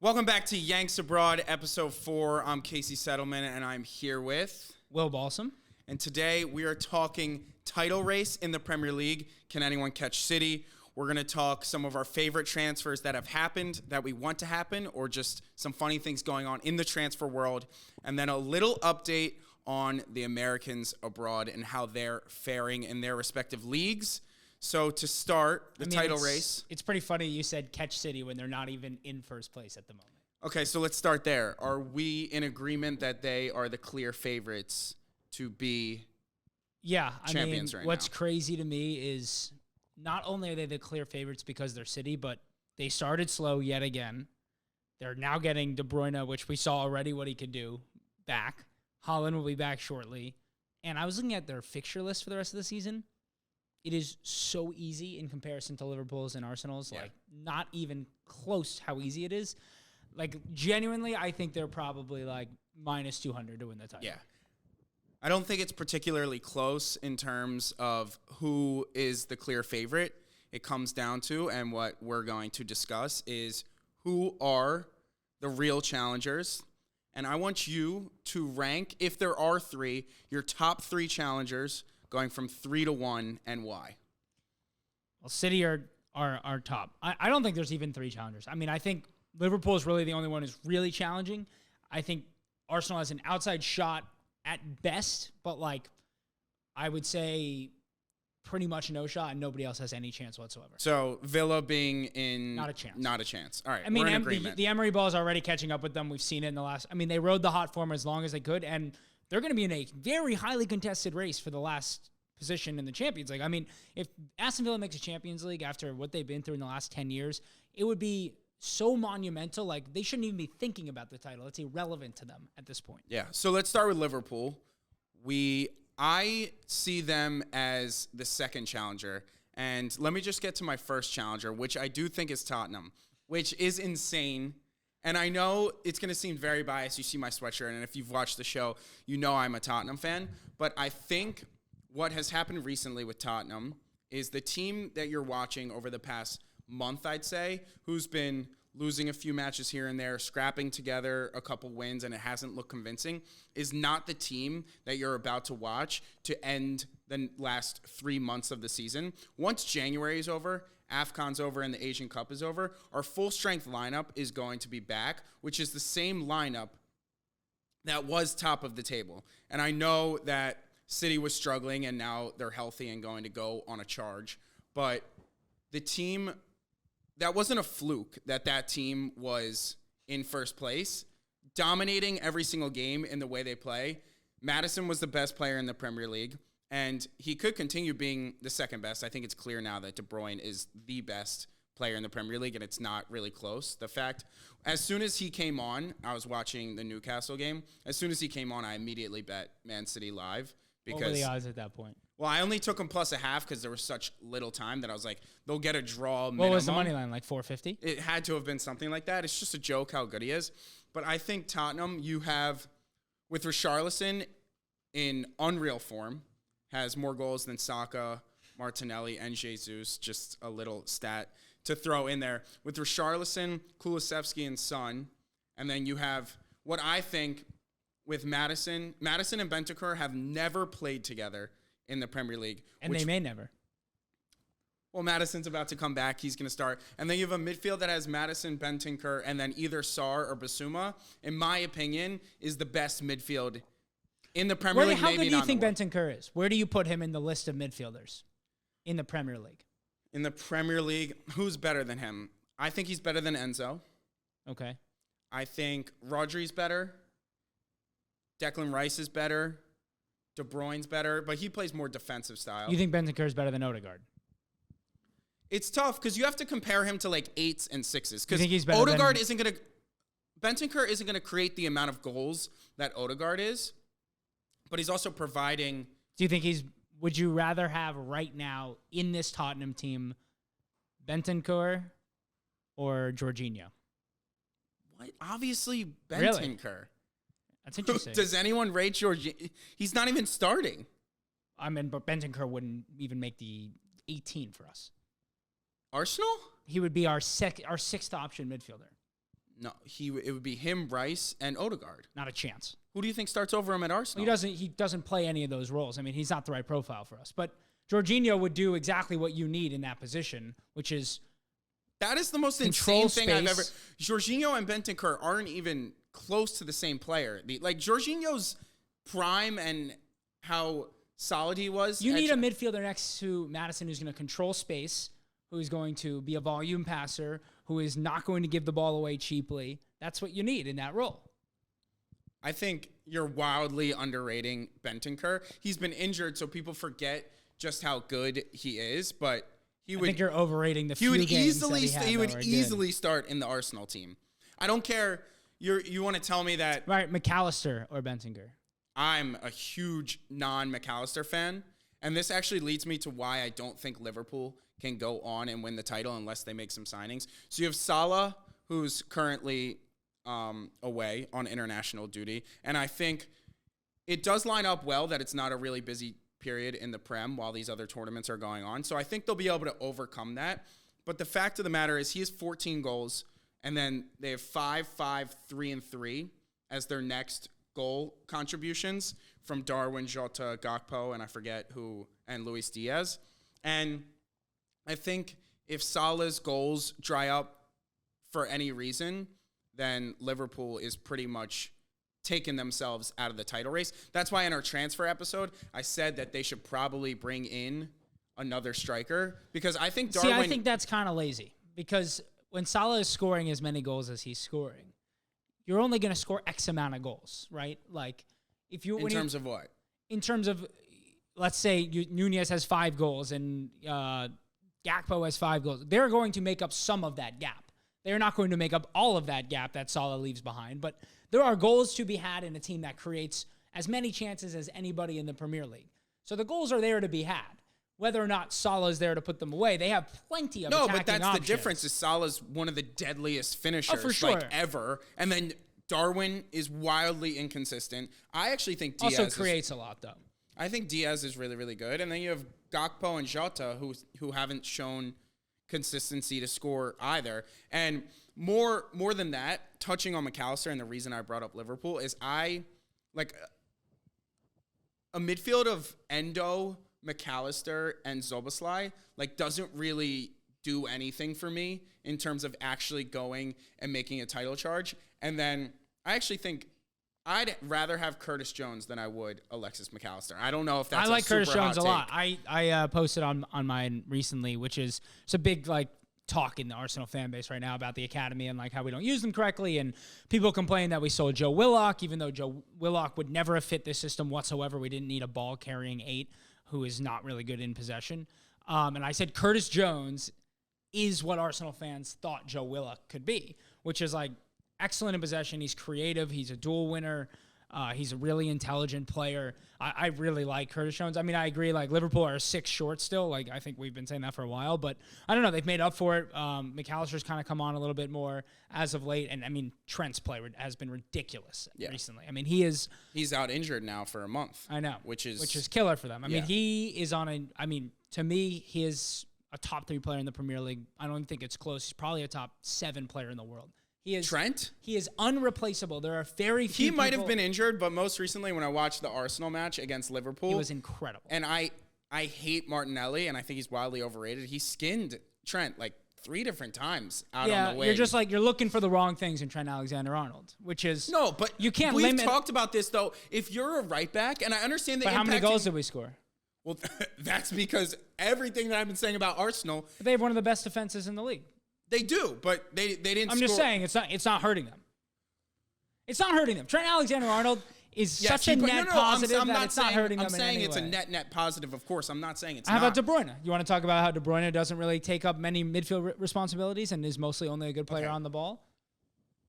Welcome back to Yanks Abroad, Episode 4. I'm Casey Settlement, and I'm here with Will Balsam. And today we are talking title race in the Premier League. Can anyone catch City? We're going to talk some of our favorite transfers that have happened, that we want to happen, or just some funny things going on in the transfer world. And then a little update on the Americans abroad and how they're faring in their respective leagues. So to start the title race. It's pretty funny you said catch City when they're not even in first place at the moment. Okay, so let's start there. Are we in agreement that they are the clear favorites to be champions right now? What's crazy to me is not only are they the clear favorites because they're City, but they started slow yet again. They're now getting De Bruyne, which we saw already what he could do, back. Haaland will be back shortly. And I was looking at their fixture list for the rest of the season. It is so easy in comparison to Liverpool's and Arsenal's. Yeah. Like, not even close how easy it is. Like, genuinely, I think they're probably, like, minus 200 to win the title. Yeah. I don't think it's particularly close in terms of who is the clear favorite. It comes down to, and what we're going to discuss, is who are the real challengers. And I want you to rank, if there are three, your top three challengers going from 3 to 1, and why? Well, City are top. I don't think there's even three challengers. I mean, I think Liverpool is really the only one who's really challenging. I think Arsenal has an outside shot at best, but, like, I would say pretty much no shot, and nobody else has any chance whatsoever. So Villa being in... Not a chance. Not a chance. All right, I mean, we're in agreement. The Emery ball is already catching up with them. We've seen it in the last... I mean, they rode the hot form as long as they could, and they're going to be in a very highly contested race for the last position in the Champions League. I mean, if Aston Villa makes a Champions League after what they've been through in the last 10 years, it would be so monumental. Like, they shouldn't even be thinking about the title. It's irrelevant to them at this point. Yeah, so let's start with Liverpool. I see them as the second challenger. And let me just get to my first challenger, which I do think is Tottenham, which is insane. And I know it's going to seem very biased. You see my sweatshirt, and if you've watched the show, you know I'm a Tottenham fan. But I think what has happened recently with Tottenham is the team that you're watching over the past month, I'd say, who's been losing a few matches here and there, scrapping together a couple wins, and it hasn't looked convincing, is not the team that you're about to watch to end the last 3 months of the season. Once January is over, AFCON's over, and the Asian Cup is over, our full-strength lineup is going to be back, which is the same lineup that was top of the table. And I know that City was struggling, and now they're healthy and going to go on a charge. But the team, that wasn't a fluke that team was in first place, dominating every single game in the way they play. Maddison was the best player in the Premier League, and he could continue being the second best. I think it's clear now that De Bruyne is the best player in the Premier League, and it's not really close. The fact, as soon as he came on, I was watching the Newcastle game. As soon as he came on, I immediately bet Man City live. Because, what were the odds at that point? Well, I only took them plus a half because there was such little time that I was like, they'll get a draw minimum. What was the money line, like 450? It had to have been something like that. It's just a joke how good he is. But I think Tottenham, you have, with Richarlison in unreal form, has more goals than Saka, Martinelli, and Jesus. Just a little stat to throw in there. With Richarlison, Kulusevski, and Son, and then you have what I think with Maddison and Bentancur have never played together in the Premier League. And they may never. Well, Maddison's about to come back. He's going to start. And then you have a midfield that has Maddison, Bentancur, and then either Sarr or Basuma, in my opinion, is the best midfield in the Premier League. How good do you think Bentancur is? Where do you put him in the list of midfielders in the Premier League? In the Premier League, who's better than him? I think he's better than Enzo. Okay. I think Rodri's better. Declan Rice is better. De Bruyne's better, but he plays more defensive style. You think Bentancur is better than Odegaard? It's tough because you have to compare him to like 8s and 6s. Because Odegaard isn't going to... Bentancur isn't going to create the amount of goals that Odegaard is, but he's also providing... Do you think would you rather have right now in this Tottenham team Bentancur or Jorginho? What? Obviously Bentancur. Really? That's interesting. Does anyone rate Jorginho? He's not even starting. I mean, but Bentancur wouldn't even make the 18 for us. Arsenal? He would be our sixth option midfielder. No, it would be him, Rice, and Odegaard. Not a chance. Who do you think starts over him at Arsenal? He doesn't play any of those roles. I mean, he's not the right profile for us. But Jorginho would do exactly what you need in that position, which is that is the most insane thing I've ever. Jorginho and Bentancur aren't even close to the same player. Like Jorginho's prime and how solid he was. You need a midfielder next to Maddison who's going to control space, who is going to be a volume passer, who is not going to give the ball away cheaply. That's what you need in that role. I think you're wildly underrating Bentancur. He's been injured, so people forget just how good he is. But I think you're overrating the few games that he had. He would easily start in the Arsenal team. I don't care. You want to tell me that? Right, McAllister or Bentancur. I'm a huge non-McAllister fan, and this actually leads me to why I don't think Liverpool can go on and win the title unless they make some signings. So you have Salah, who's currently away on international duty. And I think it does line up well that it's not a really busy period in the Prem while these other tournaments are going on. So I think they'll be able to overcome that. But the fact of the matter is he has 14 goals, and then they have 5, 3, and 3 as their next goal contributions from Darwin, Jota, Gakpo, and I forget who, and Luis Diaz. And I think if Salah's goals dry up for any reason, then Liverpool is pretty much taking themselves out of the title race. That's why in our transfer episode, I said that they should probably bring in another striker because I think Darwin... See, I think that's kind of lazy because when Salah is scoring as many goals as he's scoring, you're only going to score X amount of goals, right? Like, if you... In terms of what? In terms of, let's say Nunez has 5 goals and Gakpo has 5 goals. They're going to make up some of that gap. They're not going to make up all of that gap that Salah leaves behind, but there are goals to be had in a team that creates as many chances as anybody in the Premier League. So the goals are there to be had. Whether or not Salah is there to put them away, they have plenty of attacking options. No, but that's the difference. Is Salah's one of the deadliest finishers for sure. Ever, and then Darwin is wildly inconsistent. I actually think Diaz also creates a lot, though. I think Diaz is really, really good, and then you have Gakpo and Jota who haven't shown consistency to score either. And more than that, touching on McAllister, and the reason I brought up Liverpool is I like a midfield of Endo, McAllister, and Szoboszlai doesn't really do anything for me in terms of actually going and making a title charge. And then I actually think I'd rather have Curtis Jones than I would Alexis McAllister. I don't know if that's I like Curtis Jones a lot. Take. I posted on mine recently, which is it's a big talk in the Arsenal fan base right now about the academy and how we don't use them correctly. And people complain that we sold Joe Willock, even though Joe Willock would never have fit this system whatsoever. We didn't need a ball carrying 8 who is not really good in possession. And I said Curtis Jones is what Arsenal fans thought Joe Willock could be, which is excellent in possession. He's creative. He's a duel winner. He's a really intelligent player. I really like Curtis Jones. I mean, I agree. Liverpool are 6 short still. I think we've been saying that for a while, but I don't know. They've made up for it. McAllister's kind of come on a little bit more as of late, and I mean, Trent's play has been ridiculous recently. I mean, he's out injured now for a month. I know, which is killer for them. I mean, he is to me, he is a top 3 player in the Premier League. I don't think it's close. He's probably a top 7 player in the world. Trent? He is unreplaceable. There are very few He might have been injured, but most recently when I watched the Arsenal match against Liverpool... He was incredible. And I hate Martinelli, and I think he's wildly overrated. He skinned Trent 3 different times out on the wing. You're just you're looking for the wrong things in Trent Alexander-Arnold, which is... No, but you can't we've talked about this, though. If you're a right back, and I understand that... But how many goals did we score? Well, that's because everything that I've been saying about Arsenal... But they have one of the best defenses in the league. They do, but they didn't. I'm just saying it's not hurting them. It's not hurting them. Trent Alexander-Arnold is such a net positive that it's not hurting them in any way. I'm saying it's a net positive. Of course, I'm not saying it's not. How about De Bruyne? You want to talk about how De Bruyne doesn't really take up many midfield responsibilities and is mostly only a good player on the ball?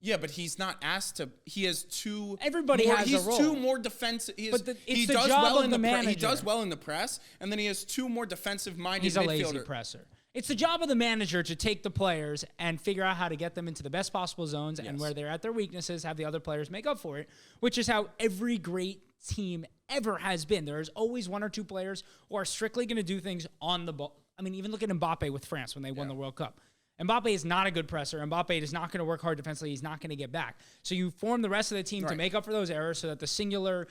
Yeah, but he's not asked to. He has 2. Everybody has a role. He's 2 more defensive. He does well in the manager. He does well in the press, and then he has 2 more defensive-minded midfielders. He's a lazy presser. It's the job of the manager to take the players and figure out how to get them into the best possible zones and where they're at their weaknesses, have the other players make up for it, which is how every great team ever has been. There's always 1 or 2 players who are strictly going to do things on the ball. I mean, even look at Mbappe with France when they won the World Cup. Mbappe is not a good presser. Mbappe is not going to work hard defensively. He's not going to get back. So you form the rest of the team to make up for those errors so that the singular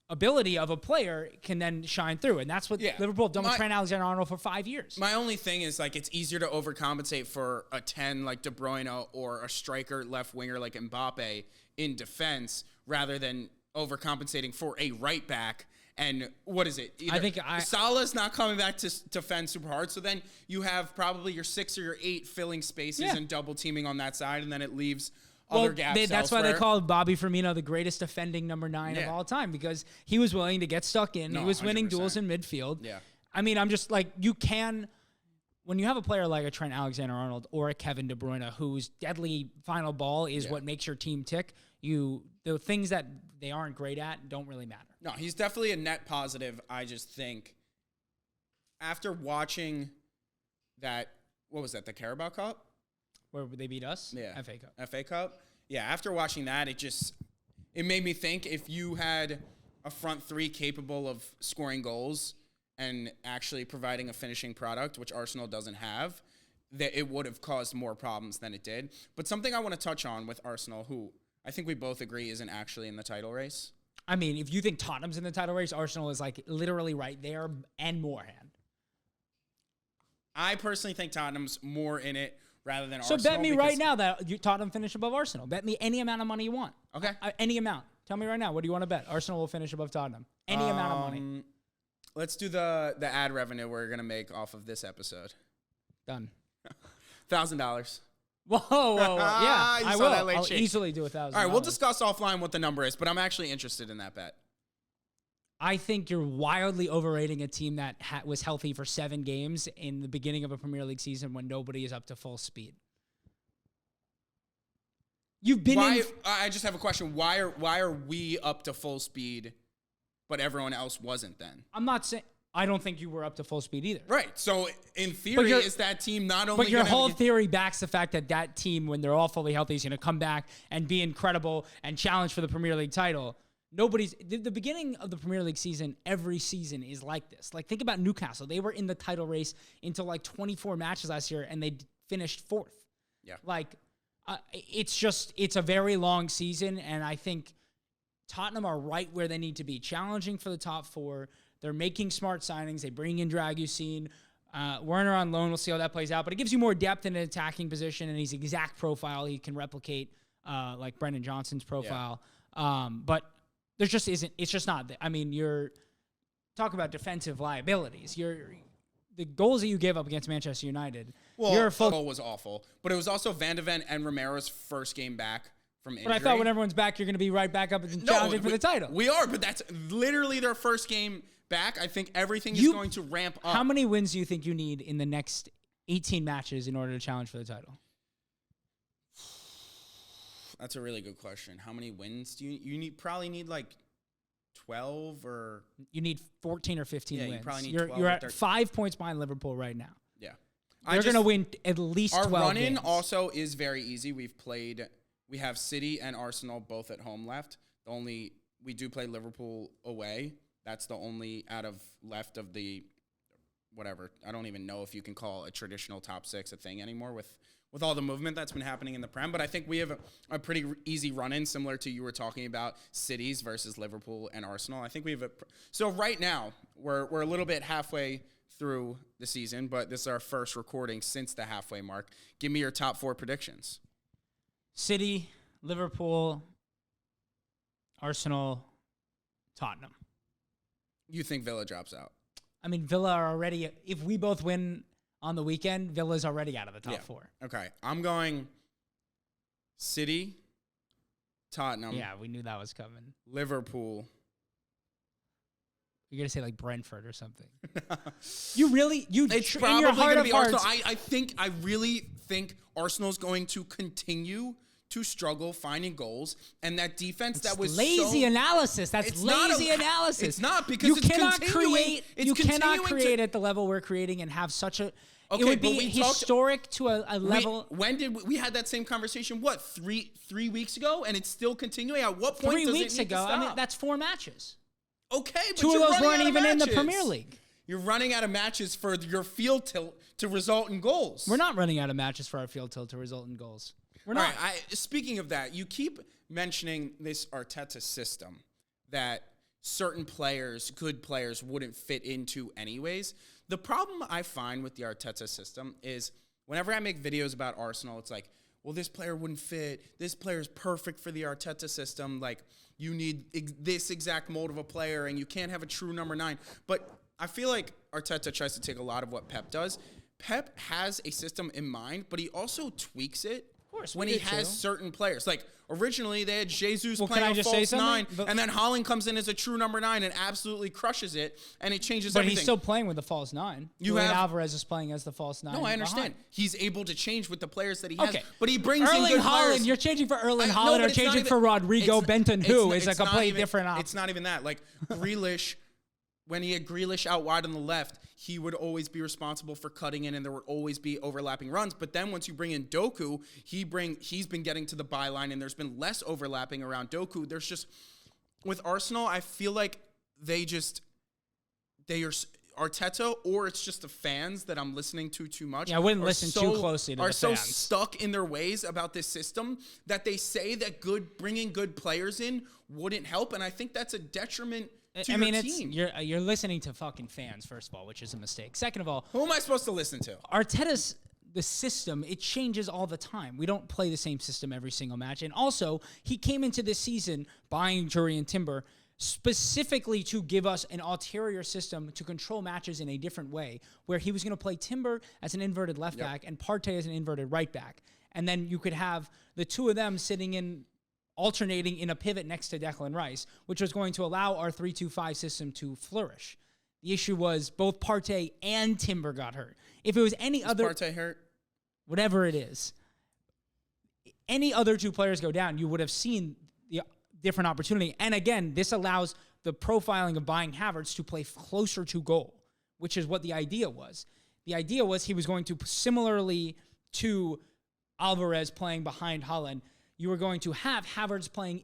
ability of a player can then shine through. And that's what Liverpool have done with Trent Alexander-Arnold for 5 years. My only thing is, like, it's easier to overcompensate for a 10 like De Bruyne or a striker left winger like Mbappe in defense rather than overcompensating for a right back. And what is it? I think Salah's not coming back to defend super hard. So then you have probably your 6 or your 8 filling spaces and double teaming on that side. And then it leaves other gaps that's elsewhere. why they call Bobby Firmino the greatest defending number 9 of all time, because he was willing to get stuck in. He was winning 100%. Duels in midfield. Yeah. I mean, I'm just like, when you have a player like a Trent Alexander-Arnold or a Kevin De Bruyne, whose deadly final ball is what makes your team tick, the things that they aren't great at don't really matter. No, he's definitely a net positive. I just think after watching that, what was that, the Carabao Cup? Where they beat us? Yeah. FA Cup. FA Cup. Yeah, after watching that, it made me think if you had a front three capable of scoring goals and actually providing a finishing product, which Arsenal doesn't have, that it would have caused more problems than it did. But something I want to touch on with Arsenal, who I think we both agree isn't actually in the title race. I mean, if you think Tottenham's in the title race, Arsenal is like literally right there and more hand. I personally think Tottenham's more in it rather than so Arsenal. So bet me right now that Tottenham finish above Arsenal. Bet me any amount of money you want. Okay. Any amount. Tell me right now. What do you want to bet? Arsenal will finish above Tottenham. Any amount of money. Let's do the ad revenue we're going to make off of this episode. Done. $1,000. Whoa. Yeah, I will. I'll shake. Easily do $1,000. All right, we'll discuss offline what the number is, but I'm actually interested in that bet. I think you're wildly overrating a team that was healthy for 7 games in the beginning of a Premier League season when nobody is up to full speed. You've been I just have a question. Why are we up to full speed, but everyone else wasn't then? I'm not saying... I don't think you were up to full speed either. Right. So, in theory, is that team not only... But your whole theory backs the fact that team, when they're all fully healthy, is going to come back and be incredible and challenge for the Premier League title. The beginning of the Premier League season, every season is like this. Like, think about Newcastle. They were in the title race until, like, 24 matches last year, and they finished 4th. Yeah. Like, it's a very long season, and I think Tottenham are right where they need to be, challenging for the top 4. They're making smart signings. They bring in Dragusin. Werner on loan. We'll see how that plays out. But it gives you more depth in an attacking position, and he's exact profile. He can replicate like Brendan Johnson's profile. Yeah. But there just isn't. It's just not. I mean, you're talk about defensive liabilities. The goals that you give up against Manchester United. Well, the goal was awful. But it was also Van de Ven and Romero's first game back from injury. But I thought when everyone's back, you're going to be right back up and challenging for the title. We are, but that's literally their first game back. I think everything is going to ramp up. How many wins do you think you need in the next 18 matches in order to challenge for the title? That's a really good question. How many wins do you need? Probably need like 12 or... You need 14 or 15 wins. You probably need 12 you're at 5 points behind Liverpool right now. Yeah. They're going to win at least 12 Our run-in games. also is very easy. We have City and Arsenal both at home left. We do play Liverpool away. That's the only out of left of the whatever. I don't even know if you can call a traditional top 6 a thing anymore with all the movement that's been happening in the Prem. But I think we have a pretty easy run-in, similar to you were talking about cities versus Liverpool and Arsenal. I think we have so right now we're a little bit halfway through the season, but this is our first recording since the halfway mark. Give me your top 4 predictions. City, Liverpool, Arsenal, Tottenham. You think Villa drops out? I mean, Villa are already... If we both win on the weekend, Villa's already out of the top 4. Okay. I'm going City, Tottenham. Yeah, we knew that was coming. Liverpool. You're going to say like Brentford or something. You really... It's probably going to be Arsenal. I really think Arsenal's going to continue to struggle finding goals, and that defense that was lazy analysis. That's lazy analysis. It's not because you cannot create. You cannot create at the level we're creating and have such a. Okay, it would be historic to a level. When did we had that same conversation? What, three weeks ago, and it's still continuing? At what point? 3 does weeks it need ago, to stop? I mean, that's 4 matches. Okay, but 2 of those weren't even in the Premier League. You're running out of matches for your field tilt to result in goals. We're not running out of matches for our field tilt to result in goals. We're not. All right, speaking of that, you keep mentioning this Arteta system that certain players, good players, wouldn't fit into anyways. The problem I find with the Arteta system is whenever I make videos about Arsenal, it's like, well, this player wouldn't fit. This player is perfect for the Arteta system. Like, you need this exact mold of a player, and you can't have a true number 9. But I feel like Arteta tries to take a lot of what Pep does. Pep has a system in mind, but he also tweaks it when he has certain players. Like, originally, they had Jesus playing a false 9, and then Haaland comes in as a true number 9 and absolutely crushes it, and it changes everything. But he's still playing with the false 9. Alvarez is playing as the false 9. No, I understand. He's able to change with the players that he has, okay. But he brings in good players. You're changing for Erling Haaland or changing for Rodrigo Benton, who is a completely different option. It's not even that. Like, Grealish, when he had Grealish out wide on the left, he would always be responsible for cutting in, and there would always be overlapping runs. But then once you bring in Doku, he's been getting to the byline, and there's been less overlapping around Doku. There's just, with Arsenal, I feel like they are Arteta, or it's just the fans that I'm listening to too much. Yeah, I wouldn't listen too closely to the fans. Are so stuck in their ways about this system that they say that bringing good players in wouldn't help, and I think that's a detriment to your team. You're listening to fucking fans, first of all, which is a mistake. Second of all, who am I supposed to listen to? Arteta's the system, it changes all the time. We don't play the same system every single match. And also, he came into this season buying Jurrien Timber specifically to give us an ulterior system to control matches in a different way, where he was going to play Timber as an inverted left back and Partey as an inverted right back. And then you could have the two of them alternating in a pivot next to Declan Rice, which was going to allow our 3-2-5 system to flourish. The issue was both Partey and Timber got hurt. If it was any other... Partey hurt? Whatever it is. Any other two players go down, you would have seen the different opportunity. And again, this allows the profiling of buying Havertz to play closer to goal, which is what the idea was. The idea was he was going to, similarly to Alvarez playing behind Haaland, you were going to have Havertz playing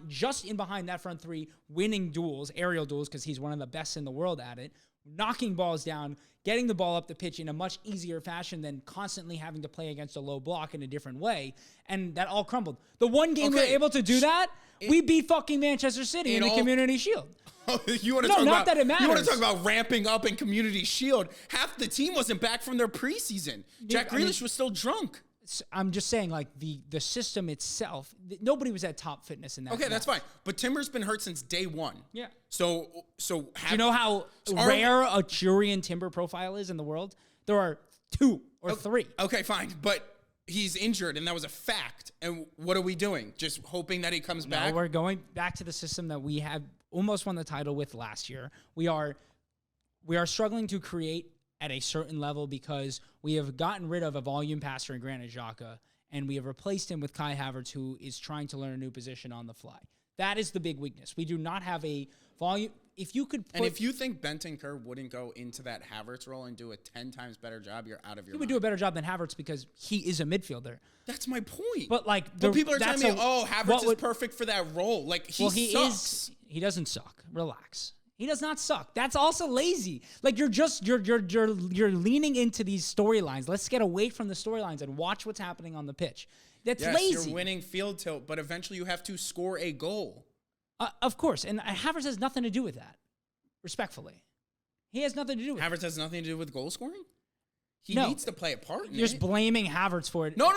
just in behind that front three, winning duels, aerial duels, because he's one of the best in the world at it, knocking balls down, getting the ball up the pitch in a much easier fashion than constantly having to play against a low block in a different way. And that all crumbled. The one game we were able to do that, we beat fucking Manchester City in the Community Shield. You want to talk about that it matters. You want to talk about ramping up in Community Shield. Half the team wasn't back from their preseason. Jack Grealish was still drunk. I'm just saying, like, the system itself, nobody was at top fitness in that. Okay, that's fine. But Timber's been hurt since day one. Yeah. So do you know how rare a Jurrien Timber profile is in the world? There are 2 or 3. Okay, fine. But he's injured, and that was a fact. And what are we doing? Just hoping that he comes back? We're going back to the system that we had almost won the title with last year. We are struggling to create at a certain level because we have gotten rid of a volume passer in Granit Xhaka, and we have replaced him with Kai Havertz, who is trying to learn a new position on the fly. That is the big weakness. We do not have a volume. If you think Bentancur wouldn't go into that Havertz role and do a 10 times better job, you're out of your mind. He would do a better job than Havertz because he is a midfielder. That's my point. But people are telling me, Havertz is perfect for that role. Like, he sucks. He doesn't suck. Relax. He does not suck. That's also lazy. Like, you're leaning into these storylines. Let's get away from the storylines and watch what's happening on the pitch. That's lazy. You're winning field tilt, but eventually you have to score a goal. Of course. And Havertz has nothing to do with that. Respectfully. He has nothing to do with it. Havertz has nothing to do with goal scoring? He needs to play a part in it. You're just blaming Havertz for it. No.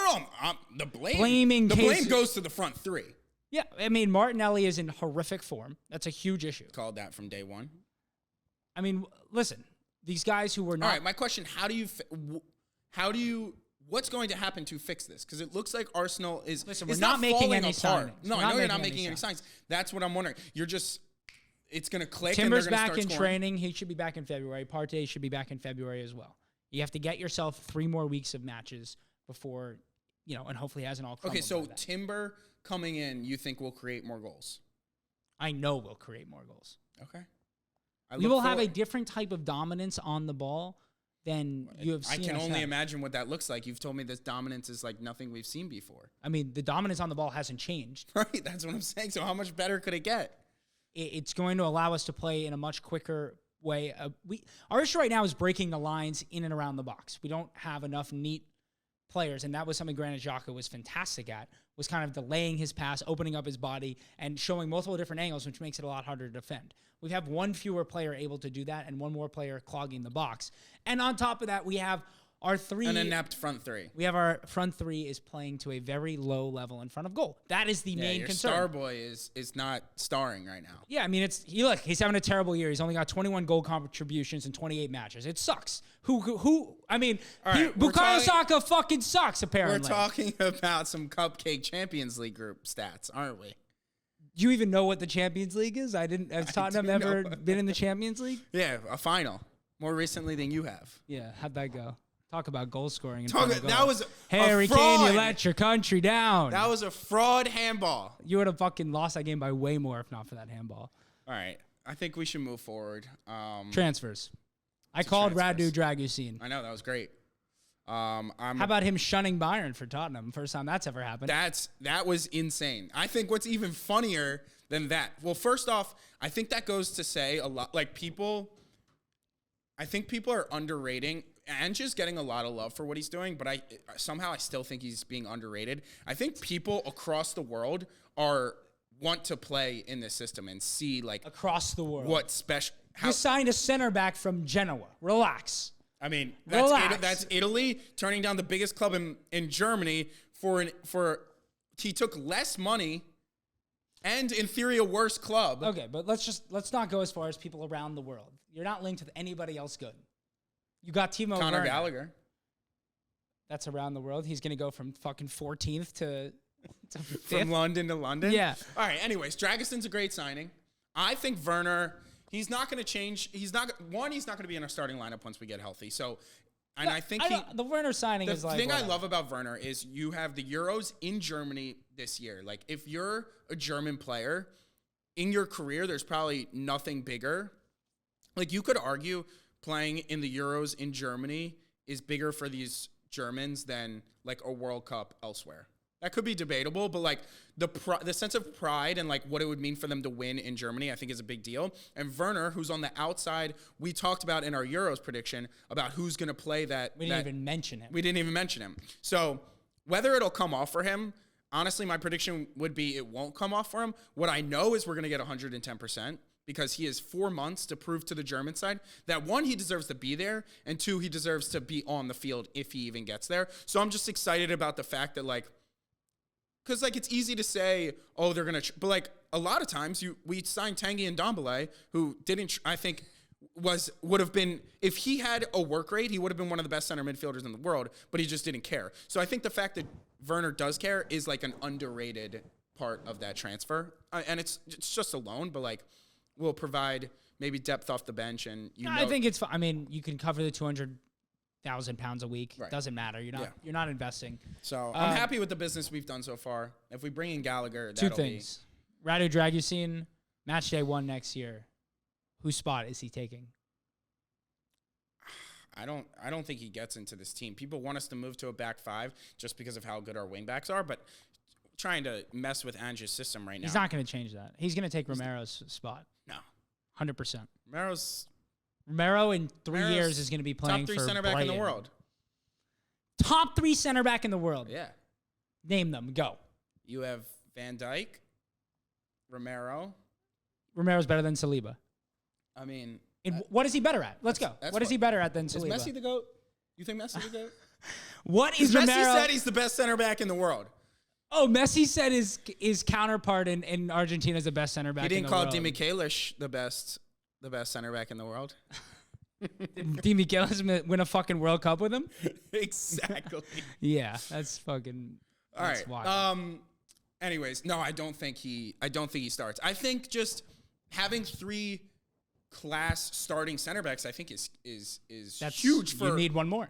The blame goes to the front 3. Yeah, I mean, Martinelli is in horrific form. That's a huge issue. Called that from day one. I mean, listen, these guys who were not... All right, my question, what's going to happen to fix this? Because it looks like Arsenal is... Listen, we're not making any signings. No, I know you're not making any signs. That's what I'm wondering. It's going to click Timber's and they're going to start back in scoring. Training. He should be back in February. Partey should be back in February as well. You have to get yourself 3 more weeks of matches before, and hopefully it hasn't all crumbled. Okay, so Timber coming in, you think will create more goals? I know we'll create more goals. Okay. We will have a different type of dominance on the ball than you have seen. I can only imagine what that looks like. You've told me this dominance is like nothing we've seen before. I mean, the dominance on the ball hasn't changed. Right, that's what I'm saying. So how much better could it get? It's going to allow us to play in a much quicker way. Our issue right now is breaking the lines in and around the box. We don't have enough neat players, and that was something Granit Xhaka was fantastic at, was kind of delaying his pass, opening up his body, and showing multiple different angles, which makes it a lot harder to defend. We have one fewer player able to do that and one more player clogging the box. And on top of that, we have our three... An inept front three. We have our front three is playing to a very low level in front of goal. That is the main concern. Star boy is not starring right now. Yeah, I mean, he's having a terrible year. He's only got 21 goal contributions in 28 matches. It sucks. I mean, right, Bukayo Saka fucking sucks, apparently. We're talking about some cupcake Champions League group stats, aren't we? Do you even know what the Champions League is? Has Tottenham ever been in the Champions League? Yeah, a final. More recently than you have. Yeah, how'd that go? Talk about goal scoring. That was Harry Kane, you let your country down. That was a fraud handball. You would have fucking lost that game by way more if not for that handball. All right. I think we should move forward. Transfers. I called Radu Dragusin. I know. That was great. How about him shunning Bayern for Tottenham? First time that's ever happened. That was insane. I think what's even funnier than that. Well, first off, I think that goes to say a lot. Like I think people are underrating. Ange's getting a lot of love for what he's doing, but I still think he's being underrated. I think people across the world want to play in this system and see across the world what special. You signed a center back from Genoa. Relax. I mean, that's Italy turning down the biggest club in Germany for he took less money and in theory a worse club. Okay, but let's not go as far as people around the world. You're not linked with anybody else good. You got Timo Conor Werner. Gallagher. That's around the world. He's going to go from fucking 14th to 5th. From London to London? Yeah. All right, anyways, Dragison's a great signing. I think Werner, he's not going to change. He's not going to be in our starting lineup once we get healthy. So, and I think the Werner signing is like... The thing I love about Werner is you have the Euros in Germany this year. Like, if you're a German player, in your career, there's probably nothing bigger. Like, you could argue playing in the Euros in Germany is bigger for these Germans than like a World Cup elsewhere. That could be debatable, but like the sense of pride and like what it would mean for them to win in Germany, I think is a big deal. And Werner, who's on the outside, we talked about in our Euros prediction about who's going to play that. We didn't even mention him. We didn't even mention him. So whether it'll come off for him, honestly, my prediction would be it won't come off for him. What I know is we're going to get 110%. Because he has 4 months to prove to the German side that, one, he deserves to be there, and two, he deserves to be on the field if he even gets there. So I'm just excited about the fact that, like, because, like, it's easy to say, oh, they're going to, but, like, a lot of times we signed Tanguy and Ndombele, who didn't, I think, would have been, if he had a work rate, he would have been one of the best center midfielders in the world, but he just didn't care. So I think the fact that Werner does care is, like, an underrated part of that transfer. And it's just a loan, but, like, will provide maybe depth off the bench, and I think it's. I mean, you can cover the 200,000 pounds a week. Right. Doesn't matter. You're not investing. So I'm happy with the business we've done so far. If we bring in Gallagher, two things: Radu Dragusin, match day 1 next year. Whose spot is he taking? I don't think he gets into this team. People want us to move to a back five just because of how good our wingbacks are, but trying to mess with Ange's system right now. He's not going to change that. He's going to take Romero's spot. No. 100%. Romero in 3 years is going to be playing for top 3 center back in the world. Top 3 center back in the world. Yeah. Name them. Go. You have Van Dijk, Romero. Romero's better than Saliba. I mean... what is he better at? Let's go. What is he better at than Saliba? Is Messi the GOAT? You think Messi the GOAT? What is Romero? Messi said he's the best center back in the world. Oh, Messi said his counterpart in Argentina is the best center back in the world. He didn't call Di Michelis the best center back in the world. Did Di Michelis win a fucking World Cup with him? Exactly. Yeah, that's fucking. All right. Wild. Anyways, no, I don't think he starts. I think just having 3 class starting center backs, I think is that's huge. You need one more.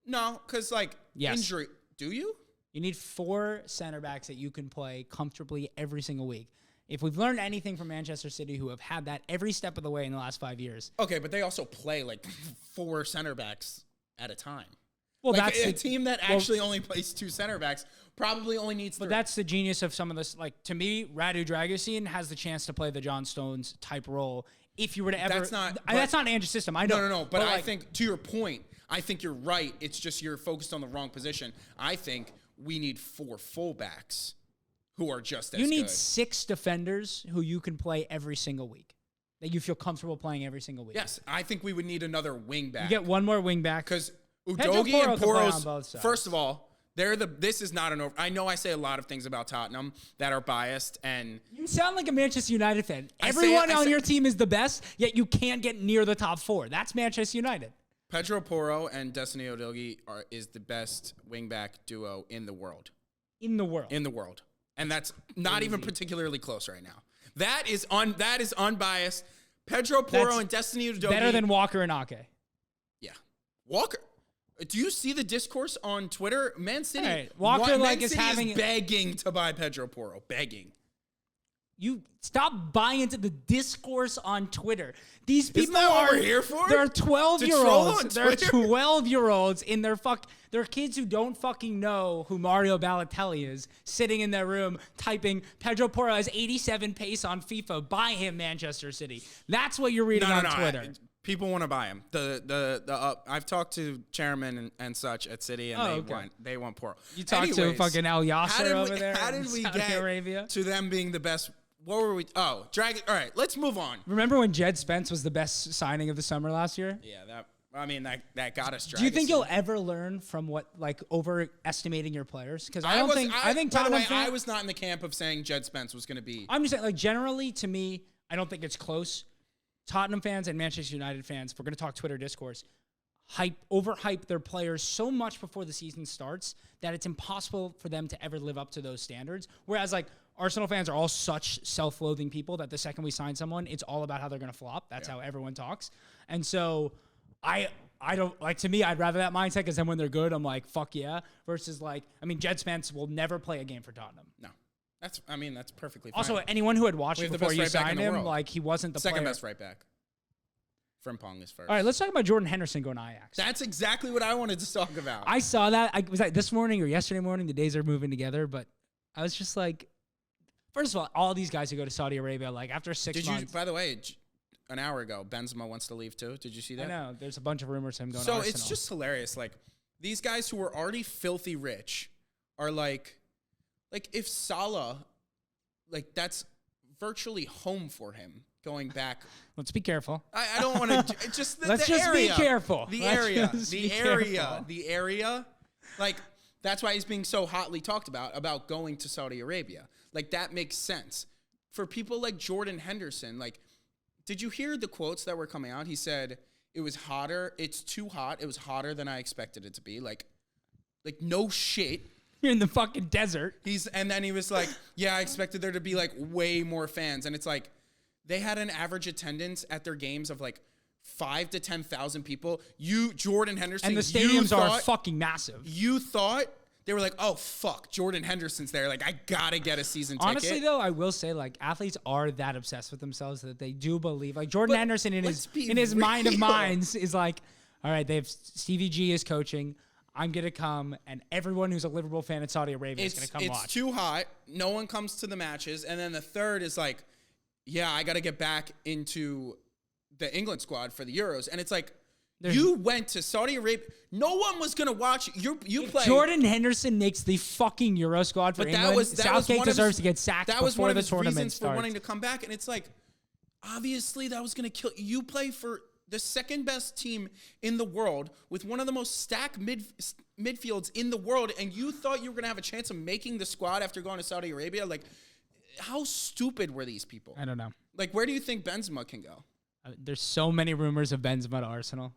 No, because injury. Do you? You need 4 center backs that you can play comfortably every single week. If we've learned anything from Manchester City, who have had that every step of the way in the last 5 years. Okay, but they also play 4 center backs at a time. Well, that's a team that actually only plays 2 center backs probably only needs 3. But that's the genius of some of this. To me, Radu Dragusin has the chance to play the John Stones type role if you were to ever, That's not an Andrews system. I know. No. But I think, to your point, I think you're right. It's just you're focused on the wrong position. I think we need 4 fullbacks who are just as good. You need 6 defenders who you can play every single week, that you feel comfortable playing every single week. Yes, I think we would need another wing back. You get one more wing back. Because Pedro Udogie Porro and can play on both Poros, sides. first of all, this is not an over. I know I say a lot of things about Tottenham that are biased, and You sound like a Manchester United fan. Everyone on your team is the best, yet you can't get near the top 4. That's Manchester United. Pedro Porro and Destiny Udogie is the best wingback duo in the world. In the world. And that's not even particularly close right now. That is unbiased. Pedro Porro and Destiny Udogie. Better than Walker and Ake. Yeah. Walker. Do you see the discourse on Twitter? Man City, Right. Walker Man is City having is begging to buy Pedro Porro. Begging. You stop buying into the discourse on Twitter. These people Isn't that what we're here for? They're To troll on 12-year-olds. They're Twitter? 12-year-olds in their They're kids who don't fucking know who Mario Balotelli is, sitting in their room typing Pedro Porro has 87 pace on FIFA. Buy him, Manchester City. That's what you're reading on Twitter. People want to buy him. I've talked to chairman and such at City, and they want Porro. You talked to fucking Al Yasser over there. How did we Saudi get Arabia? to them being the best? What were we? Oh, Dragon. All right, let's move on. Remember when Jed Spence was the best signing of the summer last year? Yeah, that got us. Do you think you'll ever learn from overestimating your players? Because I think by the Tottenham way, I was not in the camp of saying Jed Spence was going to be. I'm just saying, generally to me, I don't think it's close. Tottenham fans and Manchester United fans, if we're going to talk Twitter discourse, overhype their players so much before the season starts that it's impossible for them to ever live up to those standards. Whereas Arsenal fans are all such self-loathing people that the second we sign someone, it's all about how they're going to flop. That's how everyone talks. And so I don't to me, I'd rather that mindset, because then when they're good, I'm like, fuck yeah. Versus Jed Spence will never play a game for Tottenham. No. That's perfectly fine. Also, anyone who had watched it before you right back in signed the him, world. he wasn't the second player. best right back. Frimpong is first. All right, let's talk about Jordan Henderson going to Ajax. That's exactly what I wanted to talk about. I saw that. Was that this morning or yesterday morning? The days are moving together, but I was just like, first of all these guys who go to Saudi Arabia, after 6 months. By the way, an hour ago, Benzema wants to leave too. Did you see that? I know. There's a bunch of rumors of him going to Arsenal. So it's just hilarious. These guys who are already filthy rich are if Salah, that's virtually home for him going back. Let's be careful. I don't want to just Let's the just area, be careful. The Let's area, just the be area, careful. the area. That's why he's being so hotly talked about going to Saudi Arabia. That makes sense for people like Jordan Henderson. Did you hear the quotes that were coming out? He said it was hotter. It's too hot. It was hotter than I expected it to be. No shit. You're in the fucking desert. And then he was like, yeah, I expected there to be way more fans. And it's they had an average attendance at their games of 5,000 to 10,000 people. Jordan Henderson. And the stadiums are fucking massive. You thought they were oh fuck, Jordan Henderson's there. I gotta get a season ticket. Honestly though, I will say athletes are that obsessed with themselves that they do believe. Jordan Henderson in his mind of minds is all right, they have Stevie G is coaching. I'm going to come, and everyone who's a Liverpool fan in Saudi Arabia is going to come watch. It's too hot. No one comes to the matches. And then the third is yeah, I got to get back into the England squad for the Euros. And it's you went to Saudi Arabia. No one was going to watch you play. Jordan Henderson makes the fucking Euro squad for England. Southgate deserves to get sacked before the tournament starts. For wanting to come back. And it's obviously that was going to kill. You play for the second best team in the world with one of the most stacked midfields in the world, and you thought you were going to have a chance of making the squad after going to Saudi Arabia? How stupid were these people? I don't know. Where do you think Benzema can go? There's so many rumors of Benzema to Arsenal.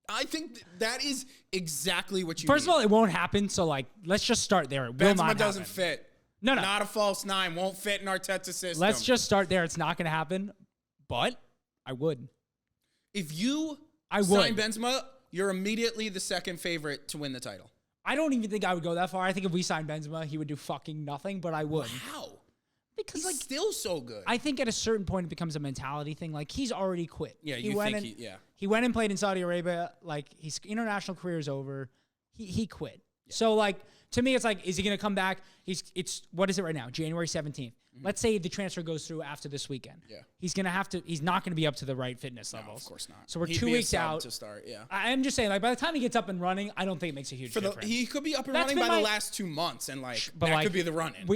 I think that is exactly what you First need. of all, it won't happen, so let's just start there. It will Benzema not doesn't happen. fit. No. Not a false nine. Won't fit in Arteta's system. Let's just start there. It's not going to happen, but I would. If you sign Benzema, you're immediately the second favorite to win the title. I don't even think I would go that far. I think if we signed Benzema, he would do fucking nothing, but I would. How? Because he's still so good. I think at a certain point it becomes a mentality thing. He's already quit. Yeah, He went and played in Saudi Arabia. His international career is over. He quit. So like to me, it's like, is he going to come back? It's what is it right now? January 17th. Let's say the transfer goes through after this weekend. Yeah. He's not going to be up to the right fitness levels. Of course not. So we're He'd 2 be a weeks sub out to start. Yeah. I'm just saying, like, by the time he gets up and running, I don't think it makes a huge difference. He could be up and That's running by been the last 2 months, and but that could be the run-in.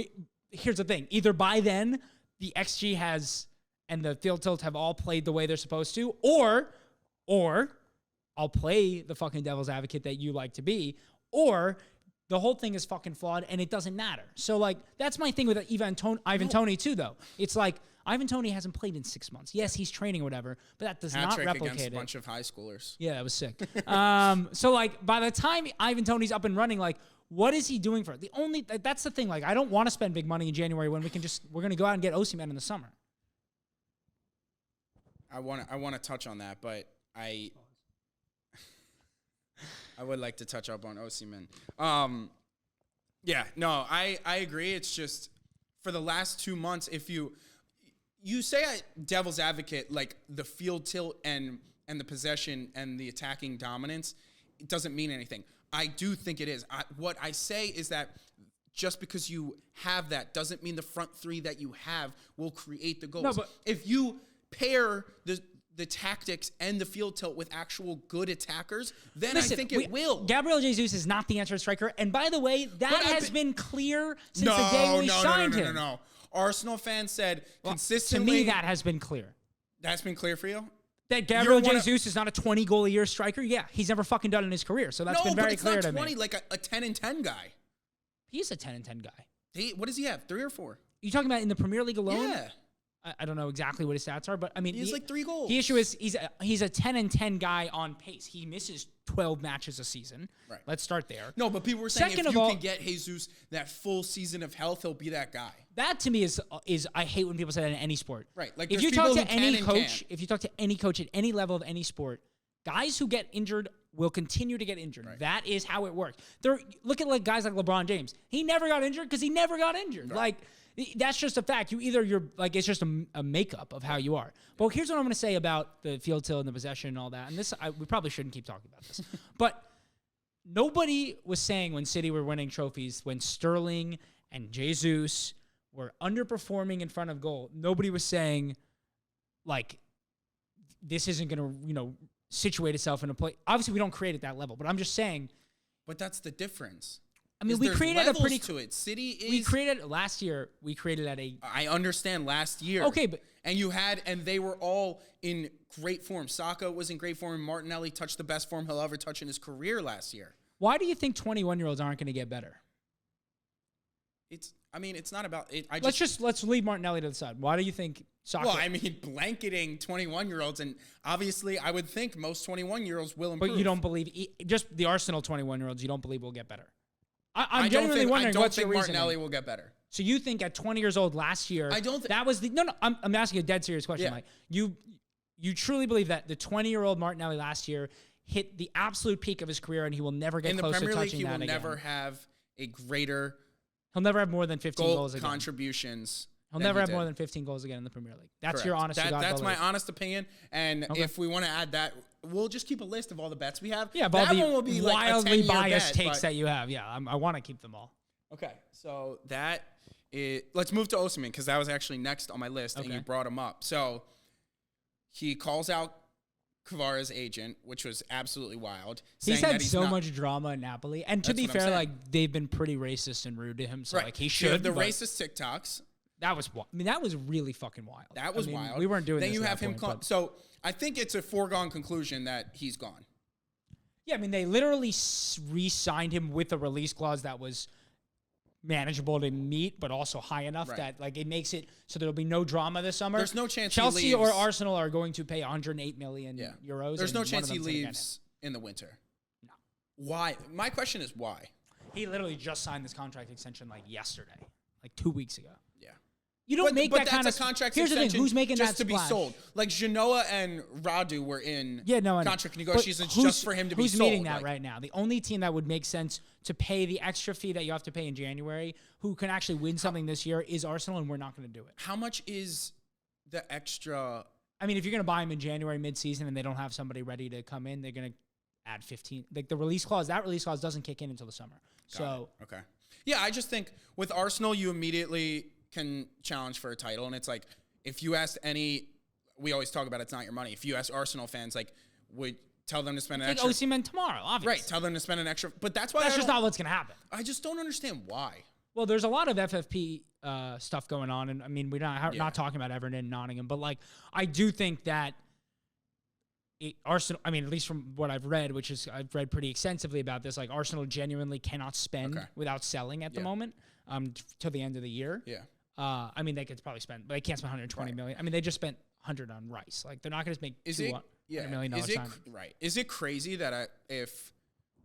Here's the thing. Either by then, the XG and the field tilt have all played the way they're supposed to, or I'll play the fucking devil's advocate that you like to be, or the whole thing is fucking flawed and it doesn't matter. So, like, that's my thing with Ivan Toney, too, though. It's like, Ivan Toney hasn't played in 6 months. Yes, he's training or whatever, but that does not replicate against it. A bunch of high schoolers. Yeah, that was sick. So, like, by the time Ivan Toney's up and running, like, what is he doing for it? That's the thing. Like, I don't want to spend big money in January when we're going to go out and get Osimhen in the summer. I want to touch on that, but I would like to touch up on Osimhen. Yeah, no, I agree. It's just for the last 2 months, if you say devil's advocate, like the field tilt and the possession and the attacking dominance, it doesn't mean anything. I do think it is. What I say is that just because you have that doesn't mean the front three that you have will create the goals. No, but if you pair the tactics and the field tilt with actual good attackers, then I think it will. Gabriel Jesus is not the answer striker. And by the way, that has been clear since the day we signed him. No. Arsenal fans said consistently. To me, that has been clear. That's been clear for you? That Gabriel Jesus is not a 20-goal-a-year striker? Yeah, he's never fucking done it in his career. So that's been very clear to me. No, but it's not 20, like a 10 and 10 guy. He's a 10 and 10 guy. What does he have, 3 or 4? You talking about in the Premier League alone? Yeah. I don't know exactly what his stats are, but I mean, he has like 3 goals. The issue is he's a 10 and 10 guy on pace. He misses 12 matches a season. Right. Let's start there. No, but people were saying if you can get Jesus that full season of health, he'll be that guy. That to me is I hate when people say that in any sport. Right. Like if you talk to any coach at any level of any sport, guys who get injured will continue to get injured. Right. That is how it works. Look at like guys like LeBron James. He never got injured because he never got injured. Right. Like. That's just a fact. You're like, it's just a makeup of how you are. But here's what I'm going to say about the field tilt and the possession and all that. And this, we probably shouldn't keep talking about this. But nobody was saying when City were winning trophies, when Sterling and Jesus were underperforming in front of goal, nobody was saying, like, this isn't going to, situate itself in a play. Obviously, we don't create at that level. But I'm just saying. But that's the difference. I mean, we created a pretty to it. City is. We created last year. We created at a. I understand last year. Okay, but and they were all in great form. Saka was in great form. Martinelli touched the best form he'll ever touch in his career last year. Why do you think 21-year-olds aren't going to get better? It's not about it. Let's leave Martinelli to the side. Why do you think Saka? Well, I mean, blanketing 21-year-olds, and obviously, I would think most 21-year-olds will improve. But you don't believe just the Arsenal 21-year-olds. You don't believe will get better. I'm genuinely wondering what's your reasoning. Martinelli will get better. So you think at 20 years old last year, that was the no. I'm asking a dead serious question. Yeah. Like you truly believe that the 20-year-old Martinelli last year hit the absolute peak of his career and he will never get close to touching that again. In the Premier League, he will never have a greater. He'll never have more than 15 goals again. Contributions. He'll never have more than 15 goals again in the Premier League. That's correct. Your honest to God That's belief. my honest opinion. And if we want to add that, we'll just keep a list of all the bets we have. Yeah, but that all one will be wildly like biased takes that you have. Yeah, I want to keep them all. Okay, so let's move to Osimhen because that was actually next on my list, and you brought him up. So he calls out Kvara's agent, which was absolutely wild. He's had so much drama in Napoli, and to be fair, like they've been pretty racist and rude to him. So like he should. The racist TikToks. That was really fucking wild. That was wild. We weren't doing. Then this you have him. So I think it's a foregone conclusion that he's gone. Yeah, I mean they literally re-signed him with a release clause that was manageable to meet, but also high enough that like it makes it so there'll be no drama this summer. There's no chance Chelsea he leaves. or Arsenal are going to pay 108 million euros. There's no chance he leaves in the winter. No. Why? My question is why. He literally just signed this contract extension like yesterday, like 2 weeks ago. Yeah. You don't make that kind of contract Here's extension the thing: who's making just that to be sold? Like Genoa and Radu were in contract negotiations just for him to be sold. Who's meeting that right now? The only team that would make sense to pay the extra fee that you have to pay in January, who can actually win something this year, is Arsenal, and we're not going to do it. How much is the extra? I mean, if you're going to buy him in January mid-season and they don't have somebody ready to come in, they're going to add 15. Like the release clause, that release clause doesn't kick in until the summer. So Okay. Yeah, I just think with Arsenal, you immediately can challenge for a title. And it's like, if you asked we always talk about it's not your money. If you ask Arsenal fans, like, would tell them to spend an take extra. Osimhen tomorrow, obviously. Right, tell them to spend an extra. But that's why That's just not what's going to happen. I just don't understand why. Well, there's a lot of FFP stuff going on. And I mean, we're not talking about Everton and Nottingham, but like, I do think that Arsenal, I mean, at least from what I've read, which is I've read pretty extensively about this, like Arsenal genuinely cannot spend without selling at the moment till the end of the year. Yeah. I mean, they could probably spend, but they can't spend 120 million. I mean, they just spent 100 on Rice. Like, they're not going to make $200 million signing. Right. Is it crazy that if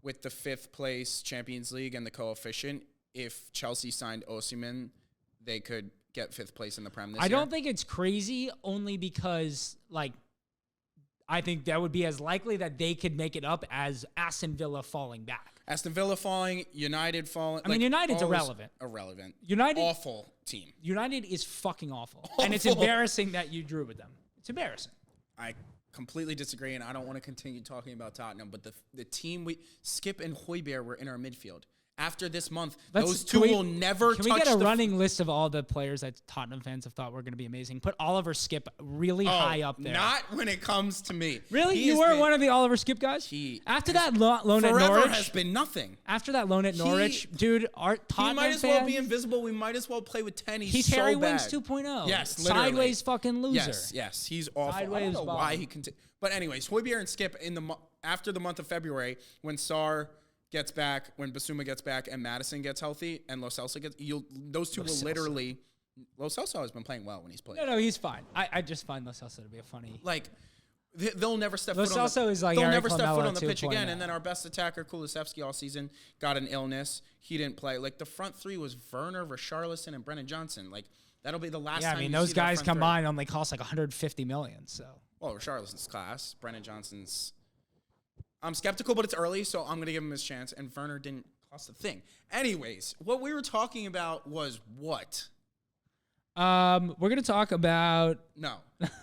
with the 5th place Champions League and the coefficient, if Chelsea signed Osimhen, they could get 5th place in the Prem this year? I don't think it's crazy, only because, like, I think that would be as likely that they could make it up as Aston Villa falling back. Aston Villa falling, United falling. I mean, United's irrelevant. United, awful team. United is fucking awful. And it's embarrassing that you drew with them. It's embarrassing. I completely disagree, and I don't want to continue talking about Tottenham, but the team Skip and Højbjerg were in our midfield. After this month, those two will never touch. Can we get a running list of all the players that Tottenham fans have thought were going to be amazing? Put Oliver Skip really high up there. Not when it comes to me. Really? You weren't one of the Oliver Skip guys? After that loan at Norwich? Forever has been nothing. After that loan at Norwich, dude, our Tottenham he might as well be invisible. We might as well play with 10. He's so Harry bad. Winks 2.0. Yes, literally. Sideways fucking loser. Yes. He's awful. Sideways I don't know ball. why he continues. But anyways, Højbjerg and Skip after the month of February, when Sarr gets back, when Basuma gets back, and Madison gets healthy, and Lo Celso those two will literally. Lo Celso has been playing well when he's played. No, he's fine. I just find Lo Celso to be a funny. Like, they'll never step foot on the pitch again. And then our best attacker, Kulusevski, all season got an illness. He didn't play. Like, the front three was Werner, Richarlison, and Brennan Johnson. Like, that'll be the last time. Yeah, I mean, those guys combined only cost like 150 million. So. Well, Richarlison's class. Brennan Johnson's. I'm skeptical, but it's early, so I'm going to give him his chance. And Werner didn't cost a thing. Anyways, what we were talking about was what? We're going to talk about... No.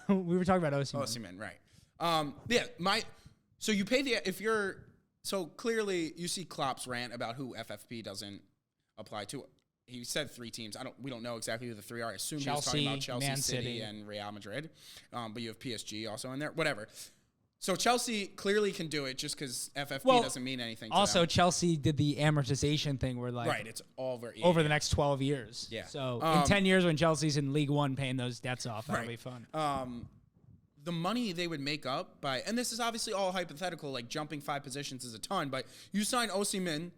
We were talking about Osimhen. Osimhen, right. So you pay so clearly you see Klopp's rant about who FFP doesn't apply to. He said 3 teams. We don't know exactly who the 3 are. I assume he was talking about Chelsea, Man City, and Real Madrid. But you have PSG also in there. Whatever. So Chelsea clearly can do it just because FFP doesn't mean anything to also, them. Chelsea did the amortization thing where, like... Right, it's over the next 12 years. Yeah. So in 10 years when Chelsea's in League One paying those debts off, that'll be fun. The money they would make up by... And this is obviously all hypothetical, like jumping 5 positions is a ton, but you sign Osimhen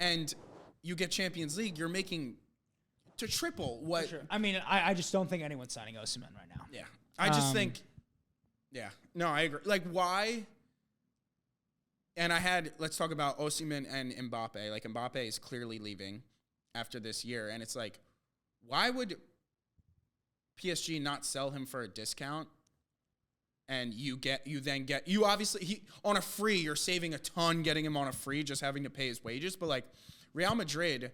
and you get Champions League, you're making to triple what... Sure. I mean, I just don't think anyone's signing Osimhen right now. Yeah. I just think... Yeah. No, I agree. Like, why? And let's talk about Osimhen and Mbappe. Like, Mbappe is clearly leaving after this year. And it's like, why would PSG not sell him for a discount? And you obviously, on a free, you're saving a ton getting him on a free, just having to pay his wages. But, like, Real Madrid